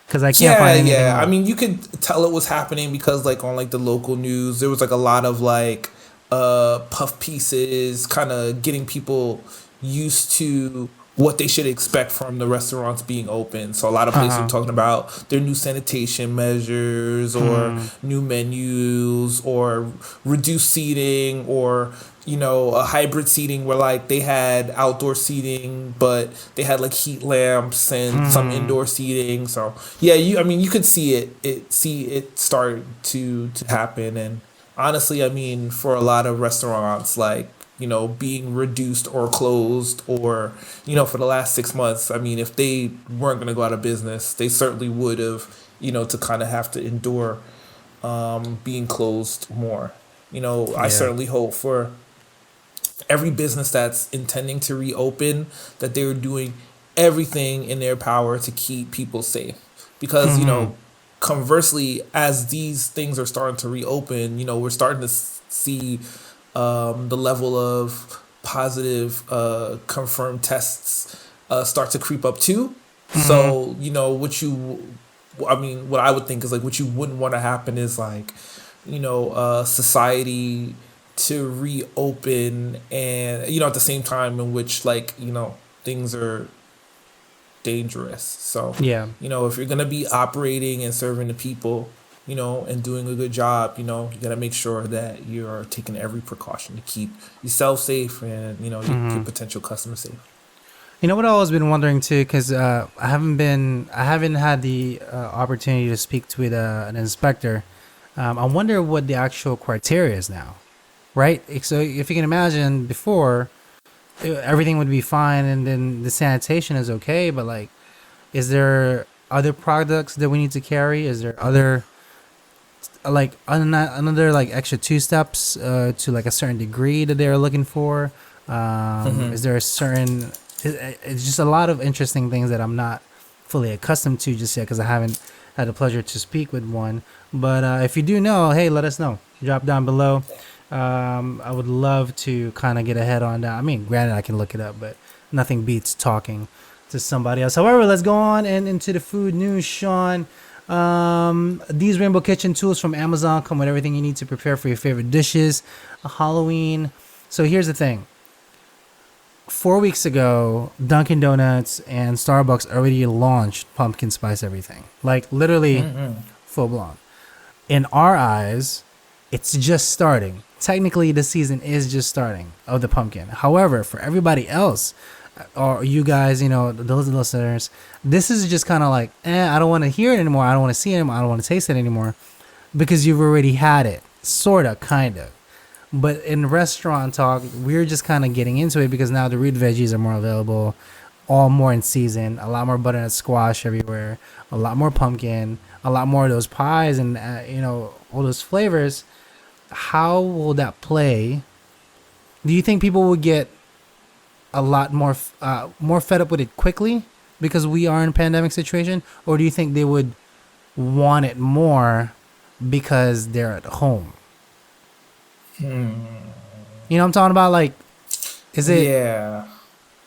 [SPEAKER 1] Because I can't
[SPEAKER 2] Yeah,
[SPEAKER 1] find anything.
[SPEAKER 2] yeah. I
[SPEAKER 1] Else.
[SPEAKER 2] mean, you could tell it was happening because like on like the local news, there was like a lot of like puff pieces, kind of getting people used to what they should expect from the restaurants being open. So a lot of places are talking about their new sanitation measures or new menus or reduced seating or a hybrid seating where like they had outdoor seating but they had like heat lamps and some indoor seating. So yeah, you could see it start to happen. And honestly, I mean, for a lot of restaurants, like being reduced or closed, or for the last 6 months. I mean, if they weren't going to go out of business, they certainly would have, to kind of have to endure being closed more. I certainly hope for every business that's intending to reopen that they're doing everything in their power to keep people safe. Because, conversely, as these things are starting to reopen, we're starting to see the level of positive confirmed tests start to creep up too. So, what I would think is like what you wouldn't want to happen is like, society to reopen and, at the same time in which like, things are dangerous. So, if you're going to be operating and serving the people, and doing a good job, you got to make sure that you're taking every precaution to keep yourself safe and, your potential customers safe.
[SPEAKER 1] You know what I've always been wondering too, because I haven't had the opportunity to speak to an inspector. I wonder what the actual criteria is now, right? So if you can imagine before, everything would be fine, and then the sanitation is okay, but like, is there other products that we need to carry? Is there other like another like extra 2 steps to like a certain degree that they're looking for? Is there a certain it's just a lot of interesting things that I'm not fully accustomed to just yet, because I haven't had the pleasure to speak with one. But if you do know, hey, let us know. Drop down below. I would love to kind of get ahead on that. I mean, granted, I can look it up, but nothing beats talking to somebody else. However, let's go on and into the food news, Sean. These Rainbow Kitchen tools from Amazon come with everything you need to prepare for your favorite dishes. Halloween. So here's the thing. 4 weeks ago, Dunkin' Donuts and Starbucks already launched pumpkin spice everything. Like literally full blown. In our eyes, it's just starting. Technically, the season is just starting of the pumpkin. However, for everybody else, or you guys, those listeners, this is just kind of like, I don't want to hear it anymore. I don't want to see it anymore. I don't want to taste it anymore, because you've already had it, sort of, kind of. But in restaurant talk, we're just kind of getting into it because now the root veggies are more available, all more in season, a lot more butternut squash everywhere, a lot more pumpkin, a lot more of those pies and, all those flavors. How will that play? Do you think people will get a lot more fed up with it quickly because we are in a pandemic situation? Or do you think they would want it more because they're at home? You know what I'm talking about? Like, is it?
[SPEAKER 2] Yeah.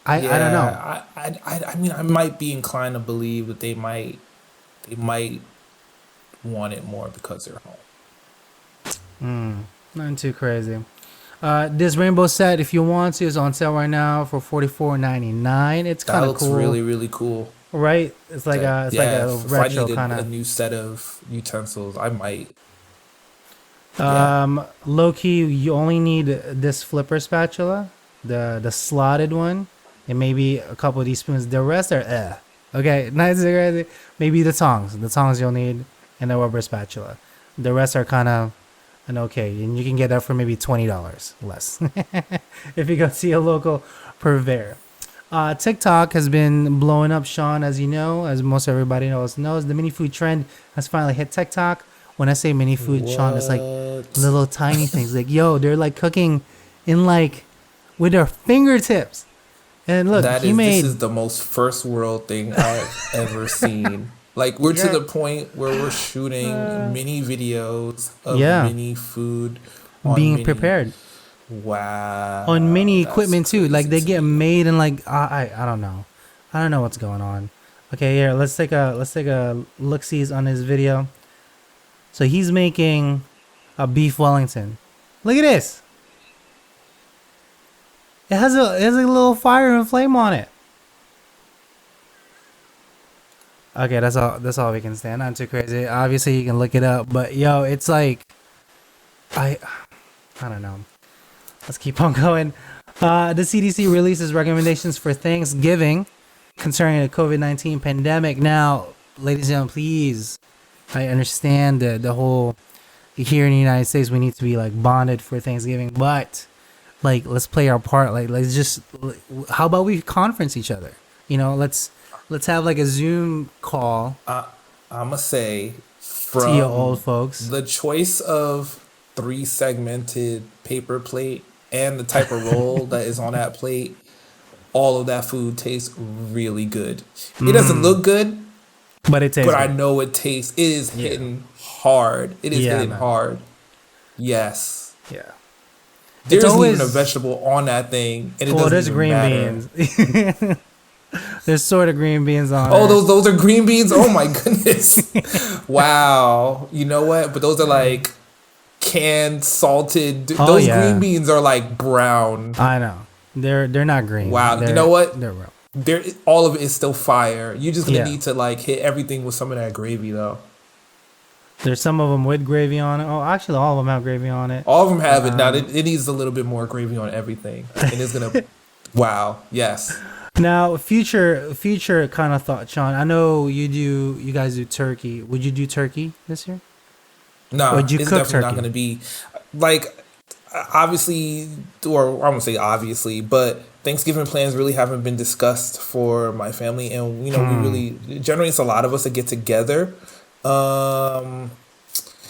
[SPEAKER 1] I don't know.
[SPEAKER 2] I mean, I might be inclined to believe that they might want it more because they're home.
[SPEAKER 1] Nothing too crazy. This rainbow set, if you want to, is on sale right now for $44.99. It's kind of cool.
[SPEAKER 2] That looks really, really cool.
[SPEAKER 1] Right? It's like a retro kind of.
[SPEAKER 2] A new set of utensils, I might.
[SPEAKER 1] Low key, you only need this flipper spatula, the slotted one, and maybe a couple of these spoons. The rest are okay. Nice, crazy. Maybe the tongs. The tongs you'll need, and the rubber spatula. The rest are kind of an okay, and you can get that for maybe $20 less if you go see a local purveyor. TikTok has been blowing up, Sean, as you know, as most everybody knows. The mini food trend has finally hit TikTok. When I say mini food, Sean, it's like little tiny things. Like, they're like cooking in like with their fingertips. And look, this is the most first world thing I've ever seen. Like, we're to the point where we're shooting mini videos of mini food being prepared.
[SPEAKER 2] Wow.
[SPEAKER 1] On mini equipment too. Like, they get made and like I don't know. I don't know what's going on. Okay, here, let's take a look-sees on his video. So he's making a beef Wellington. Look at this. It has a little fire and flame on it. Okay, that's all we can stand. Not too crazy. Obviously, you can look it up, but it's like, I don't know. Let's keep on going. The CDC releases recommendations for Thanksgiving concerning the COVID-19 pandemic. Now, ladies and gentlemen, please. I understand the whole, here in the United States, we need to be like bonded for Thanksgiving, but like let's play our part. Like let's just, how about we conference each other? You know, let's have like a Zoom call
[SPEAKER 2] I'ma say
[SPEAKER 1] to your
[SPEAKER 2] from
[SPEAKER 1] old folks.
[SPEAKER 2] the choice of 3 segmented paper plate and the type of roll that is on that plate, all of that food tastes really good. It doesn't look good,
[SPEAKER 1] But it tastes
[SPEAKER 2] but I
[SPEAKER 1] good.
[SPEAKER 2] know it tastes. It is hitting hard. It is
[SPEAKER 1] Yeah,
[SPEAKER 2] hitting
[SPEAKER 1] man.
[SPEAKER 2] hard. Yes.
[SPEAKER 1] Yeah.
[SPEAKER 2] There
[SPEAKER 1] It's
[SPEAKER 2] isn't
[SPEAKER 1] always-
[SPEAKER 2] even a vegetable on that thing, and it
[SPEAKER 1] Well,
[SPEAKER 2] doesn't
[SPEAKER 1] there's
[SPEAKER 2] even
[SPEAKER 1] green
[SPEAKER 2] matter.
[SPEAKER 1] beans. There's sort of green beans on
[SPEAKER 2] Oh,
[SPEAKER 1] it.
[SPEAKER 2] those are green beans. Oh my goodness! Wow. You know what? But those are like canned, salted.
[SPEAKER 1] Oh,
[SPEAKER 2] Those
[SPEAKER 1] yeah.
[SPEAKER 2] green beans are like brown.
[SPEAKER 1] I know. They're not green.
[SPEAKER 2] Wow. You
[SPEAKER 1] They're-
[SPEAKER 2] know what?
[SPEAKER 1] They're brown.
[SPEAKER 2] There, all of it is still fire. You're just gonna
[SPEAKER 1] Yeah.
[SPEAKER 2] need to like hit everything with some of that gravy, though.
[SPEAKER 1] There's some of them with gravy on it. Oh, actually, all of them have gravy on it.
[SPEAKER 2] All of them have it now. It needs a little bit more gravy on everything, and it's gonna. Wow. Yes.
[SPEAKER 1] Now, future kind of thought, Sean. I know you guys do turkey. Would you do turkey this year?
[SPEAKER 2] No,
[SPEAKER 1] Would you
[SPEAKER 2] it's
[SPEAKER 1] cook
[SPEAKER 2] definitely not
[SPEAKER 1] turkey?
[SPEAKER 2] going to be like obviously, or I won't say obviously, but Thanksgiving plans really haven't been discussed for my family, and we really generally it's a lot of us that get together.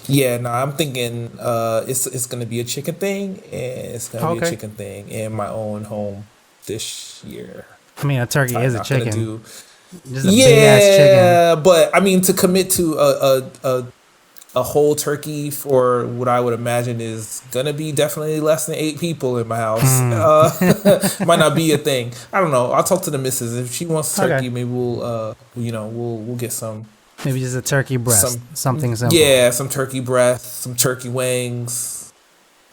[SPEAKER 2] Yeah, no, I'm thinking it's going to be a chicken thing, and it's going to be a
[SPEAKER 1] Okay.
[SPEAKER 2] chicken thing in my own home this year.
[SPEAKER 1] I mean, a turkey
[SPEAKER 2] I'm
[SPEAKER 1] is a
[SPEAKER 2] not gonna
[SPEAKER 1] chicken.
[SPEAKER 2] do-
[SPEAKER 1] Just a big ass chicken.
[SPEAKER 2] Yeah, but I mean to commit to a whole turkey for what I would imagine is gonna be definitely less than 8 people in my house. Might not be a thing. I don't know. I'll talk to the missus if she wants turkey.
[SPEAKER 1] Okay.
[SPEAKER 2] Maybe we'll get some.
[SPEAKER 1] Maybe just a turkey breast.
[SPEAKER 2] Some-
[SPEAKER 1] Something simple.
[SPEAKER 2] Yeah, some turkey breast, some turkey wings.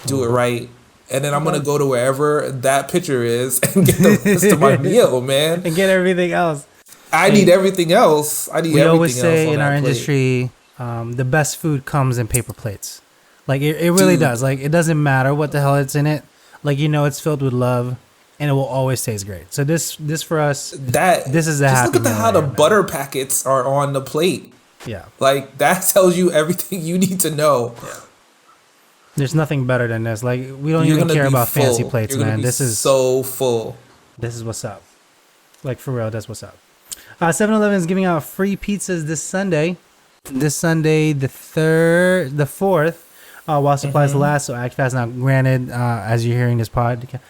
[SPEAKER 2] Do it right. And then I'm gonna go to wherever that picture is and get the rest of my meal, man.
[SPEAKER 1] And get everything else.
[SPEAKER 2] I need everything else. I need
[SPEAKER 1] We
[SPEAKER 2] everything
[SPEAKER 1] always
[SPEAKER 2] else
[SPEAKER 1] say
[SPEAKER 2] on
[SPEAKER 1] in
[SPEAKER 2] that
[SPEAKER 1] our
[SPEAKER 2] plate.
[SPEAKER 1] industry, the best food comes in paper plates. Like it really
[SPEAKER 2] Dude.
[SPEAKER 1] does. Like it doesn't matter what the hell it's in it. Like it's filled with love, and it will always taste great. So this for us, this is a
[SPEAKER 2] just
[SPEAKER 1] happy
[SPEAKER 2] look at
[SPEAKER 1] meal
[SPEAKER 2] how
[SPEAKER 1] right
[SPEAKER 2] the
[SPEAKER 1] here, man.
[SPEAKER 2] butter packets are on the plate.
[SPEAKER 1] yeah.
[SPEAKER 2] Like that tells you everything you need to know.
[SPEAKER 1] There's nothing better than this. Like we don't
[SPEAKER 2] You're
[SPEAKER 1] even
[SPEAKER 2] gonna
[SPEAKER 1] care
[SPEAKER 2] be
[SPEAKER 1] about fancy
[SPEAKER 2] full.
[SPEAKER 1] plates,
[SPEAKER 2] You're gonna
[SPEAKER 1] man.
[SPEAKER 2] be
[SPEAKER 1] This is
[SPEAKER 2] so full.
[SPEAKER 1] what's up. Like for real, that's what's up. 7-Eleven is giving out free pizzas this Sunday. This Sunday, the 4th, while supplies last. So AskFast now granted, as you're hearing this podcast,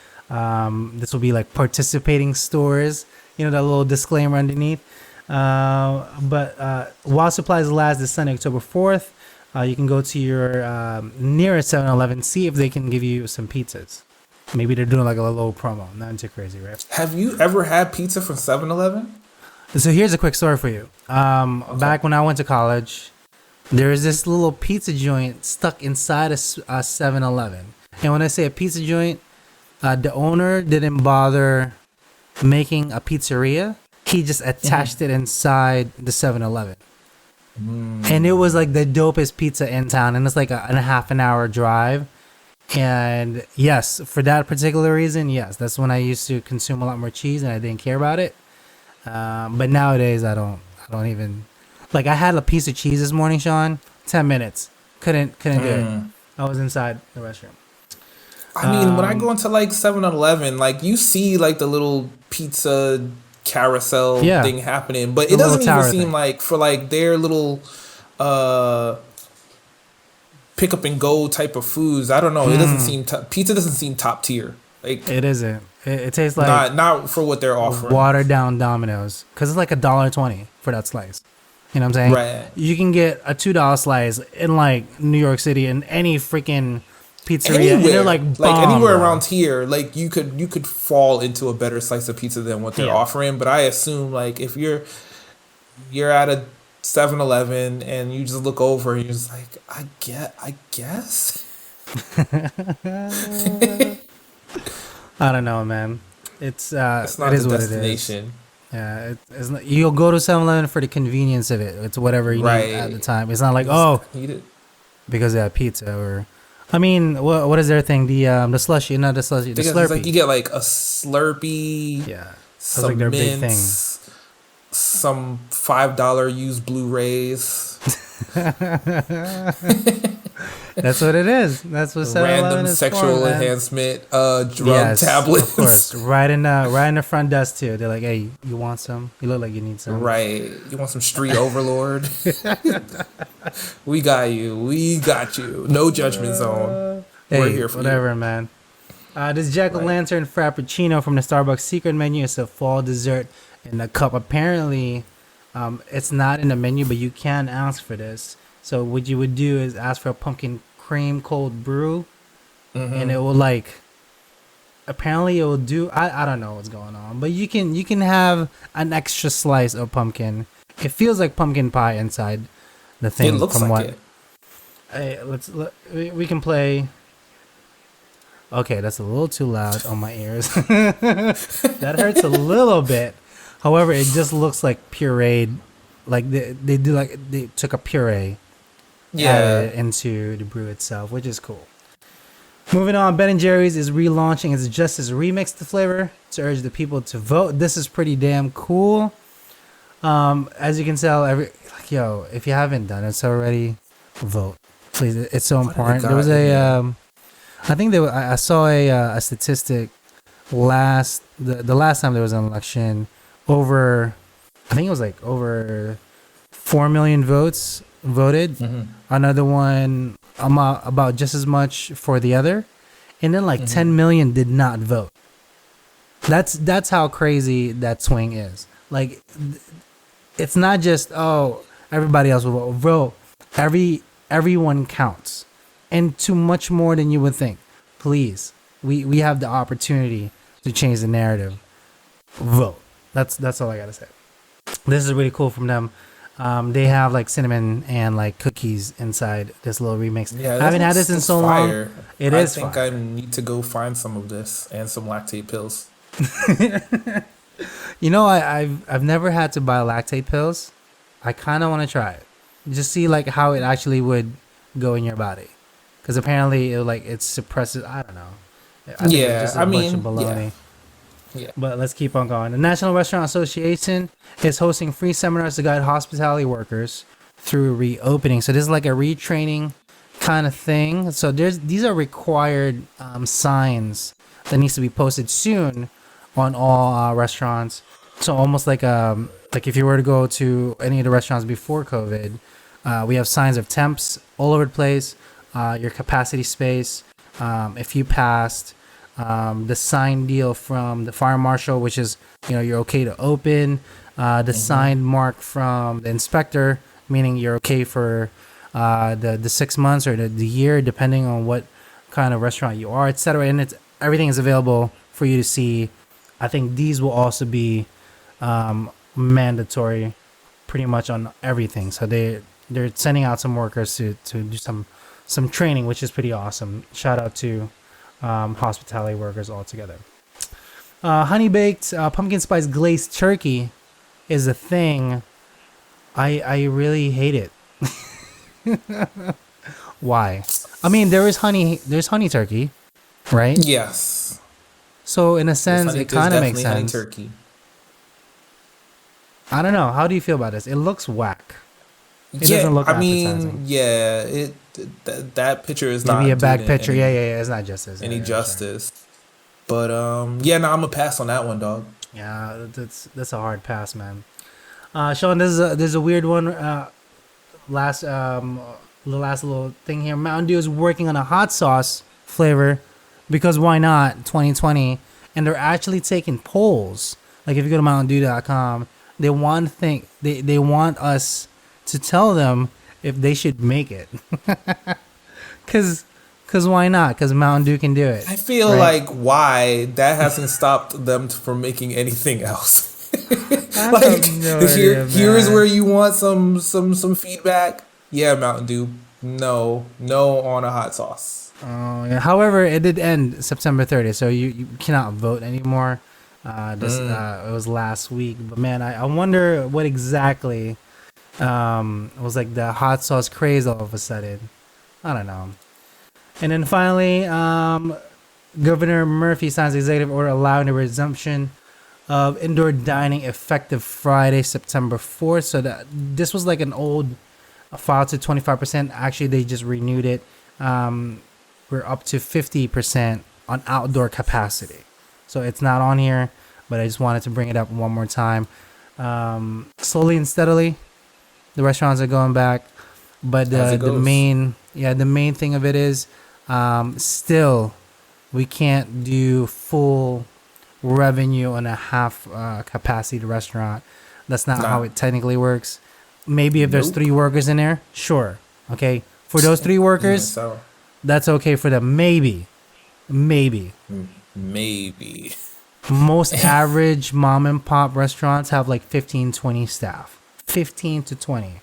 [SPEAKER 1] this will be like participating stores. You know that little disclaimer underneath. But while supplies last this Sunday, October 4th, you can go to your nearest 7-Eleven, see if they can give you some pizzas. Maybe they're doing like a little promo. Nothing too crazy, right?
[SPEAKER 2] Have you ever had pizza from 7-Eleven?
[SPEAKER 1] So here's a quick story for you. Back when I went to college, there is this little pizza joint stuck inside a 7-Eleven. And when I say a pizza joint, the owner didn't bother making a pizzeria. He just attached it inside the 7-Eleven. And it was like the dopest pizza in town. And it's like a half an hour drive. And yes, for that particular reason, yes, that's when I used to consume a lot more cheese and I didn't care about it. But nowadays I don't even like. I had a piece of cheese this morning, Sean. 10 minutes. Couldn't do it. I was inside the restaurant.
[SPEAKER 2] I mean, when I go into like 7-Eleven, like you see like the little pizza carousel
[SPEAKER 1] Yeah.
[SPEAKER 2] thing happening, but
[SPEAKER 1] The
[SPEAKER 2] it doesn't
[SPEAKER 1] little
[SPEAKER 2] even
[SPEAKER 1] tower
[SPEAKER 2] seem
[SPEAKER 1] thing.
[SPEAKER 2] like for like their little pick up and go type of foods. I don't know. It doesn't seem pizza doesn't seem top tier. Like
[SPEAKER 1] It isn't. It tastes like
[SPEAKER 2] not for what they're offering.
[SPEAKER 1] watered down Domino's because it's like $1.20 for that slice. You know what I'm saying?
[SPEAKER 2] Right.
[SPEAKER 1] You can get a $2 slice in like New York City in any freaking pizzeria. And they're like bomb,
[SPEAKER 2] anywhere
[SPEAKER 1] bro.
[SPEAKER 2] around here, like you could fall into a better slice of pizza than what they're
[SPEAKER 1] Yeah.
[SPEAKER 2] offering. But I assume like if you're at a 7-Eleven and you just look over and you're just like, I guess.
[SPEAKER 1] I don't know, man. It's
[SPEAKER 2] It's not
[SPEAKER 1] it is
[SPEAKER 2] the
[SPEAKER 1] what it is.
[SPEAKER 2] destination.
[SPEAKER 1] Yeah, it's not, you'll go to 7-Eleven for the convenience of it. It's whatever you
[SPEAKER 2] Right.
[SPEAKER 1] need at the time. It's not like, oh,
[SPEAKER 2] Eat it.
[SPEAKER 1] because they have pizza or, I mean, what is their thing? The slushy, not the slushy, the
[SPEAKER 2] Because
[SPEAKER 1] Slurpee.
[SPEAKER 2] it's like you get like a Slurpee,
[SPEAKER 1] Yeah, that's
[SPEAKER 2] some
[SPEAKER 1] like their big thing.
[SPEAKER 2] mints, some $5 used Blu-rays.
[SPEAKER 1] That's what it is. That's what 7-Eleven
[SPEAKER 2] Random
[SPEAKER 1] is
[SPEAKER 2] sexual
[SPEAKER 1] for, man.
[SPEAKER 2] enhancement drug tablets.
[SPEAKER 1] Of course. Right in the front desk too. They're like, "Hey, you want some? You look like you need some."
[SPEAKER 2] Right. You want some street overlord? We got you. We got you. No judgment zone. We're here for
[SPEAKER 1] whatever,
[SPEAKER 2] you.
[SPEAKER 1] man. This Jack-o'-lantern Frappuccino from the Starbucks secret menu is a fall dessert in a cup. Apparently, it's not in the menu, but you can ask for this. So what you would do is ask for a pumpkin cream cold brew, and it will apparently it will do. I don't know what's going on, but you can have an extra slice of pumpkin. It feels like pumpkin pie inside the thing.
[SPEAKER 2] It looks like it.
[SPEAKER 1] Hey, we can play. Okay, that's a little too loud on my ears. That hurts a little bit. However, it just looks like pureed. Like they took a puree, added it into the brew itself, which is cool. Moving on, Ben & Jerry's is relaunching its Justice Remix the flavor to urge the people to vote. This is pretty damn cool. As you can tell, if you haven't done it already, vote, please. It's so important. There was I saw a statistic the last time there was an election, over 4 million votes voted. Another one about just as much for the other, and then 10 million did not vote. That's how crazy that swing is. Like, it's not just everybody else will vote. Everyone counts, and too much more than you would think. Please, we have the opportunity to change the narrative. Vote. That's all I gotta say. This is really cool from them. They have cinnamon and cookies inside this little remix.
[SPEAKER 2] Yeah,
[SPEAKER 1] I haven't had this in so long. I think
[SPEAKER 2] I need to go find some of this and some lactate pills.
[SPEAKER 1] I've never had to buy lactate pills. I kind of want to try it. Just see how it actually would go in your body. Because apparently it suppresses. I don't know. I think it's just a bunch of baloney.
[SPEAKER 2] Yeah.
[SPEAKER 1] But let's keep on going. The National Restaurant Association is hosting free seminars to guide hospitality workers through reopening. So this is like a retraining kind of thing. So these are required signs that needs to be posted soon on all restaurants. So almost like if you were to go to any of the restaurants before COVID, we have signs of temps all over the place. Your capacity space, if you passed, the sign deal from the fire marshal, which is you're okay to open, the sign mark from the inspector, meaning you're okay for the 6 months or the year, depending on what kind of restaurant you are, etc. And everything is available for you to see. I think these will also be mandatory, pretty much on everything. So they're sending out some workers to do some training, which is pretty awesome. Shout out to hospitality workers all together. Honey baked pumpkin spice glazed turkey is a thing. I really hate it. Why? I mean, there's honey turkey, right?
[SPEAKER 2] Yes.
[SPEAKER 1] So in a sense, it kind of makes sense.
[SPEAKER 2] Honey turkey.
[SPEAKER 1] I don't know. How do you feel about this? It looks whack. It doesn't look appetizing.
[SPEAKER 2] That picture is not
[SPEAKER 1] maybe a bad picture. Yeah. It's not justice.
[SPEAKER 2] Any justice. Sure. But I'm gonna pass on that one, dog.
[SPEAKER 1] Yeah, that's a hard pass, man. Sean, there's a weird one. Last little thing here. Mountain Dew is working on a hot sauce flavor because why not? 2020, and they're actually taking polls. Like if you go to mountaindew.com, they want us to tell them if they should make it. Cause why not? Because Mountain Dew can do it.
[SPEAKER 2] I feel like why that hasn't stopped them from making anything else. Here is where you want some feedback. Yeah, Mountain Dew. No on a hot sauce.
[SPEAKER 1] Oh yeah. However, it did end September 30th, so you cannot vote anymore. It was last week, but man, I wonder what exactly was like the hot sauce craze all of a sudden. I don't know. And then finally, Governor Murphy signs executive order allowing the resumption of indoor dining effective Friday, September 4th. So this was like an old file to 25%. Actually, they just renewed it we're up to 50% on outdoor capacity. So it's not on here, but I just wanted to bring it up one more time. Slowly and steadily, the restaurants are going back, but the main thing of it is, still we can't do full revenue on a half capacity restaurant. That's not how it technically works. Maybe if there's 3 workers in there, sure, okay. For those 3 workers, that's okay for them. Maybe. Most average mom and pop restaurants have like 15, 20 staff. 15 to 20.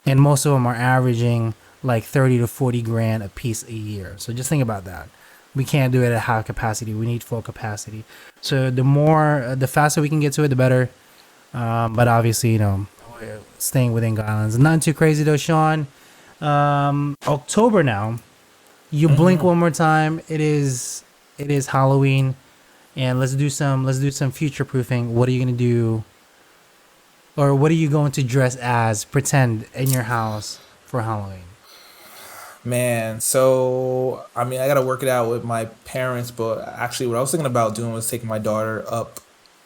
[SPEAKER 1] And most of them are averaging like 30 to 40 grand a piece a year. So just think about that. We can't do it at half capacity. We need full capacity. So the faster we can get to it, the better. But obviously, staying within guidelines. Nothing too crazy though, Sean. October now. You blink one more time. It is Halloween, and let's do some future proofing. What are you gonna do, or what are you going to dress as, pretend in your house for Halloween?
[SPEAKER 2] Man, so I mean, I gotta work it out with my parents, but actually, what I was thinking about doing was taking my daughter up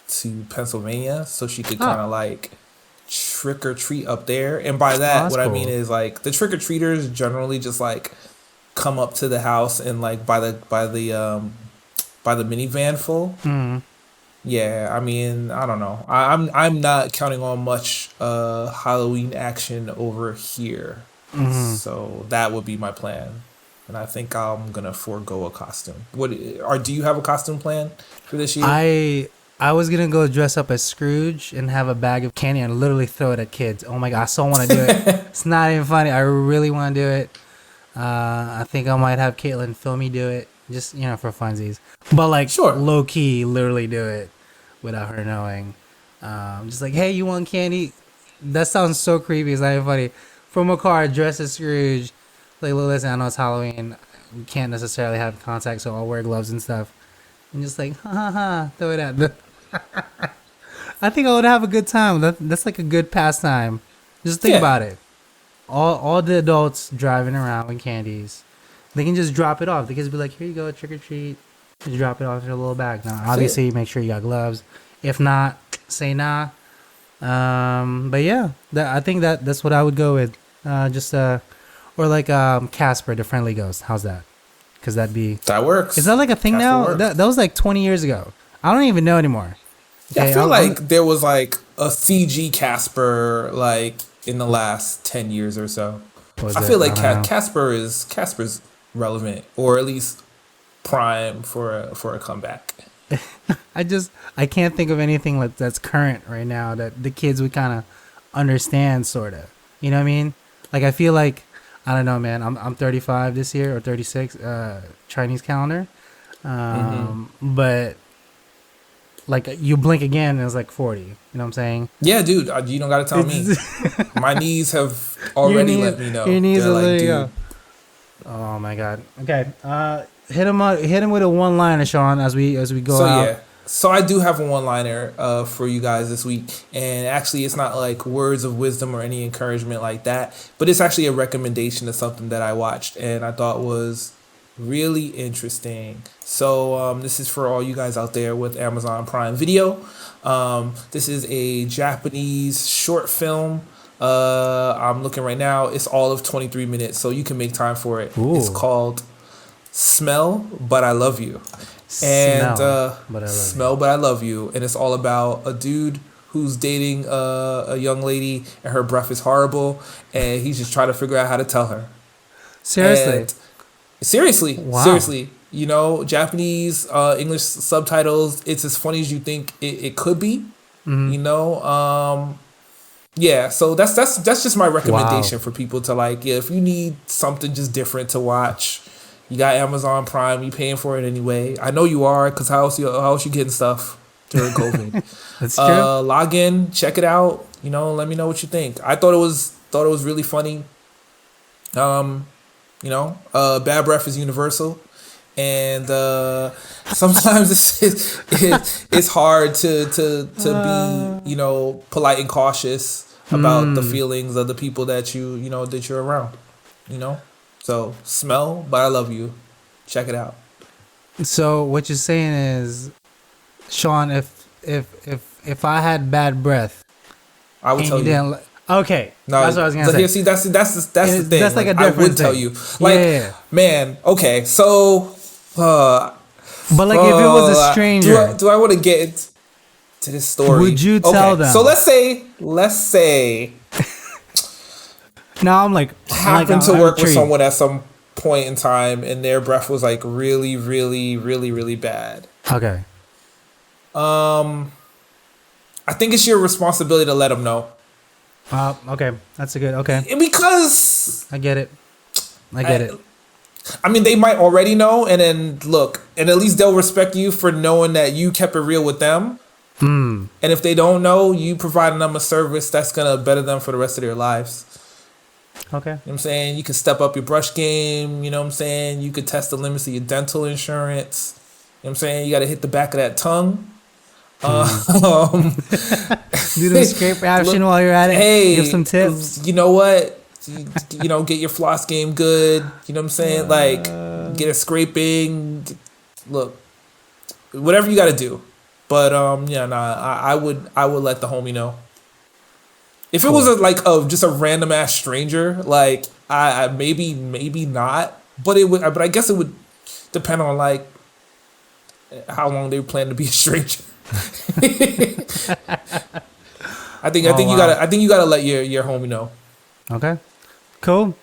[SPEAKER 2] to Pennsylvania so she could kind of like trick or treat up there. And by that, what cool. I mean is like the trick or treaters generally just like come up to the house and like by the minivan full. Yeah, I mean, I don't know. I'm not counting on much Halloween action over here. So that would be my plan. And I think I'm gonna forego a costume. Do you have a costume plan for this year? I was gonna go dress up as Scrooge and have a bag of candy and literally throw it at kids. Oh my god, I so want to do it. It's not even funny. I really want to do it. I think I might have Caitlin film me do it, just for funsies. But like, low key, literally do it without her knowing. Just like, hey, you want candy? That sounds so creepy. It's not even funny. From a car, dressed as Scrooge. Like, look, listen, I know it's Halloween. We can't necessarily have contact, so I'll wear gloves and stuff. And just like, throw it at them. I think I would have a good time. That's like a good pastime. Just think about it. All the adults driving around with candies, they can just drop it off. The kids be like, here you go, trick or treat. Just drop it off in a little bag. Now, obviously, make sure you got gloves. If not, say nah. But yeah, I think that's what I would go with. Or like Casper, the friendly ghost. How's that? Because that works. Is that like a thing Casper now? That was like 20 years ago. I don't even know anymore. Okay, I feel like there was like a CG Casper like in the last 10 years or so. I feel like Casper's relevant, or at least prime for a comeback.
[SPEAKER 1] I can't think of anything that's current right now that the kids would kind of understand, sort of. You know what I mean? Like, I feel like, I don't know, man. I'm 35 this year, or 36 Chinese calendar. But like, you blink again and it's like 40. You know what I'm saying?
[SPEAKER 2] Yeah, dude. You don't gotta tell me. My knees have already let me know.
[SPEAKER 1] Your knees are like, dude. Oh my god. Okay. Hit him with a one-liner, Sean, as we go out.
[SPEAKER 2] Yeah. So I do have a one-liner for you guys this week, and actually it's not like words of wisdom or any encouragement like that, but it's actually a recommendation of something that I watched and I thought was really interesting. So this is for all you guys out there with Amazon Prime Video. This is a Japanese short film. I'm looking right now. It's all of 23 minutes, so you can make time for it. Ooh. It's called Smell But I Love You. Smell But I Love You. And it's all about a dude who's dating a young lady, and her breath is horrible, and he's just trying to figure out how to tell her. Seriously. Wow. Seriously. Japanese, English subtitles, it's as funny as you think it could be. Yeah, so that's just my recommendation for people to like. Yeah, if you need something just different to watch, you got Amazon Prime. You paying for it anyway. I know you are, because how else you getting stuff during COVID?
[SPEAKER 1] That's true.
[SPEAKER 2] Log in, check it out. Let me know what you think. I thought it was really funny. Bad breath is universal, and sometimes it's hard to be polite and cautious about the feelings of the people that you're around. So smell, but I love you. Check it out.
[SPEAKER 1] So what you're saying is, Sean, if I had bad breath,
[SPEAKER 2] I would tell you.
[SPEAKER 1] Okay,
[SPEAKER 2] No,
[SPEAKER 1] that's what I was gonna say.
[SPEAKER 2] Here, see, that's the thing.
[SPEAKER 1] That's like a different
[SPEAKER 2] I would tell
[SPEAKER 1] thing.
[SPEAKER 2] you. Like,
[SPEAKER 1] Yeah.
[SPEAKER 2] man, okay, so.
[SPEAKER 1] But like, if it was a stranger,
[SPEAKER 2] do I want to get to this story?
[SPEAKER 1] Would you tell them?
[SPEAKER 2] So let's say.
[SPEAKER 1] Now I'm like,
[SPEAKER 2] happened to work with someone at some point in time, and their breath was like really, really, really, really bad.
[SPEAKER 1] Okay.
[SPEAKER 2] I think it's your responsibility to let them know.
[SPEAKER 1] Okay, that's a good. Okay.
[SPEAKER 2] Because
[SPEAKER 1] I get it. I get it.
[SPEAKER 2] I mean, they might already know, and then look, and at least they'll respect you for knowing that you kept it real with them. And if they don't know, you providing them a service that's gonna better them for the rest of their lives.
[SPEAKER 1] Okay.
[SPEAKER 2] You know what I'm saying? You can step up your brush game. You know what I'm saying? You could test the limits of your dental insurance. You know what I'm saying? You got to hit the back of that tongue. Do
[SPEAKER 1] the scrape action while you're at it.
[SPEAKER 2] Hey,
[SPEAKER 1] give some tips.
[SPEAKER 2] You know what? You know, get your floss game good. You know what I'm saying? Like, get a scraping. Look, whatever you got to do. But I would let the homie know. If it was just a random ass stranger, like I maybe not, but I guess it would depend on like how long they plan to be a stranger. I think you gotta let your homie know.
[SPEAKER 1] Okay, cool.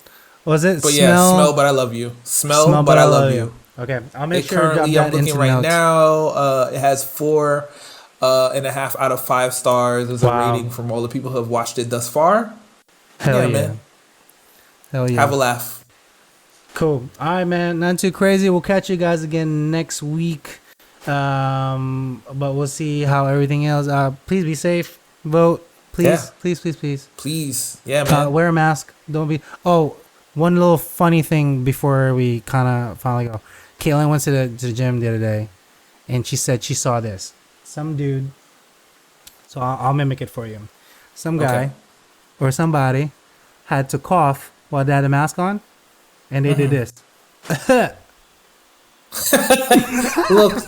[SPEAKER 1] Was it?
[SPEAKER 2] But smell, but I love you. Smell, but I love you.
[SPEAKER 1] Okay, I'll make sure.
[SPEAKER 2] Currently, I'm looking right now. It has 4.5 out of 5 stars is a rating from all the people who have watched it thus far.
[SPEAKER 1] Hell yeah, man. Hell yeah.
[SPEAKER 2] Have a laugh.
[SPEAKER 1] Cool. All right, man. Not too crazy. We'll catch you guys again next week. But we'll see how everything else. Please be safe. Vote. Please. Yeah. Please.
[SPEAKER 2] Please. Yeah, man.
[SPEAKER 1] Wear a mask. Don't be. Oh, one little funny thing before we kind of finally go. Caitlin went to the gym the other day, and she said she saw this. Some dude. So I'll mimic it for you. Some guy or somebody had to cough while they had a mask on, and they did this.
[SPEAKER 2] Look.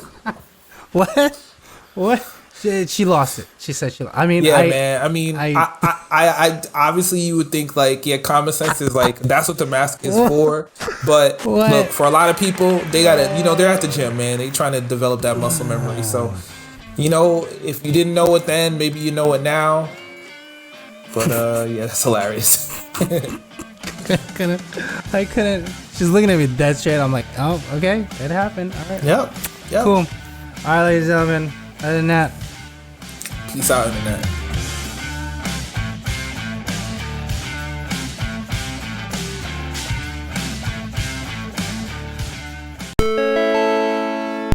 [SPEAKER 1] What? She lost it. She said she lost. I mean,
[SPEAKER 2] man. I mean, I obviously you would think like, common sense is like that's what the mask is for. But look, for a lot of people, they gotta, they're at the gym, man. They trying to develop that muscle memory. So, if you didn't know it then, maybe you know it now. But that's hilarious.
[SPEAKER 1] I couldn't. She's looking at me dead straight. I'm like, oh, okay, it happened. All right.
[SPEAKER 2] Yep.
[SPEAKER 1] Cool. All right, ladies and gentlemen. Other than that,
[SPEAKER 2] peace out, internet.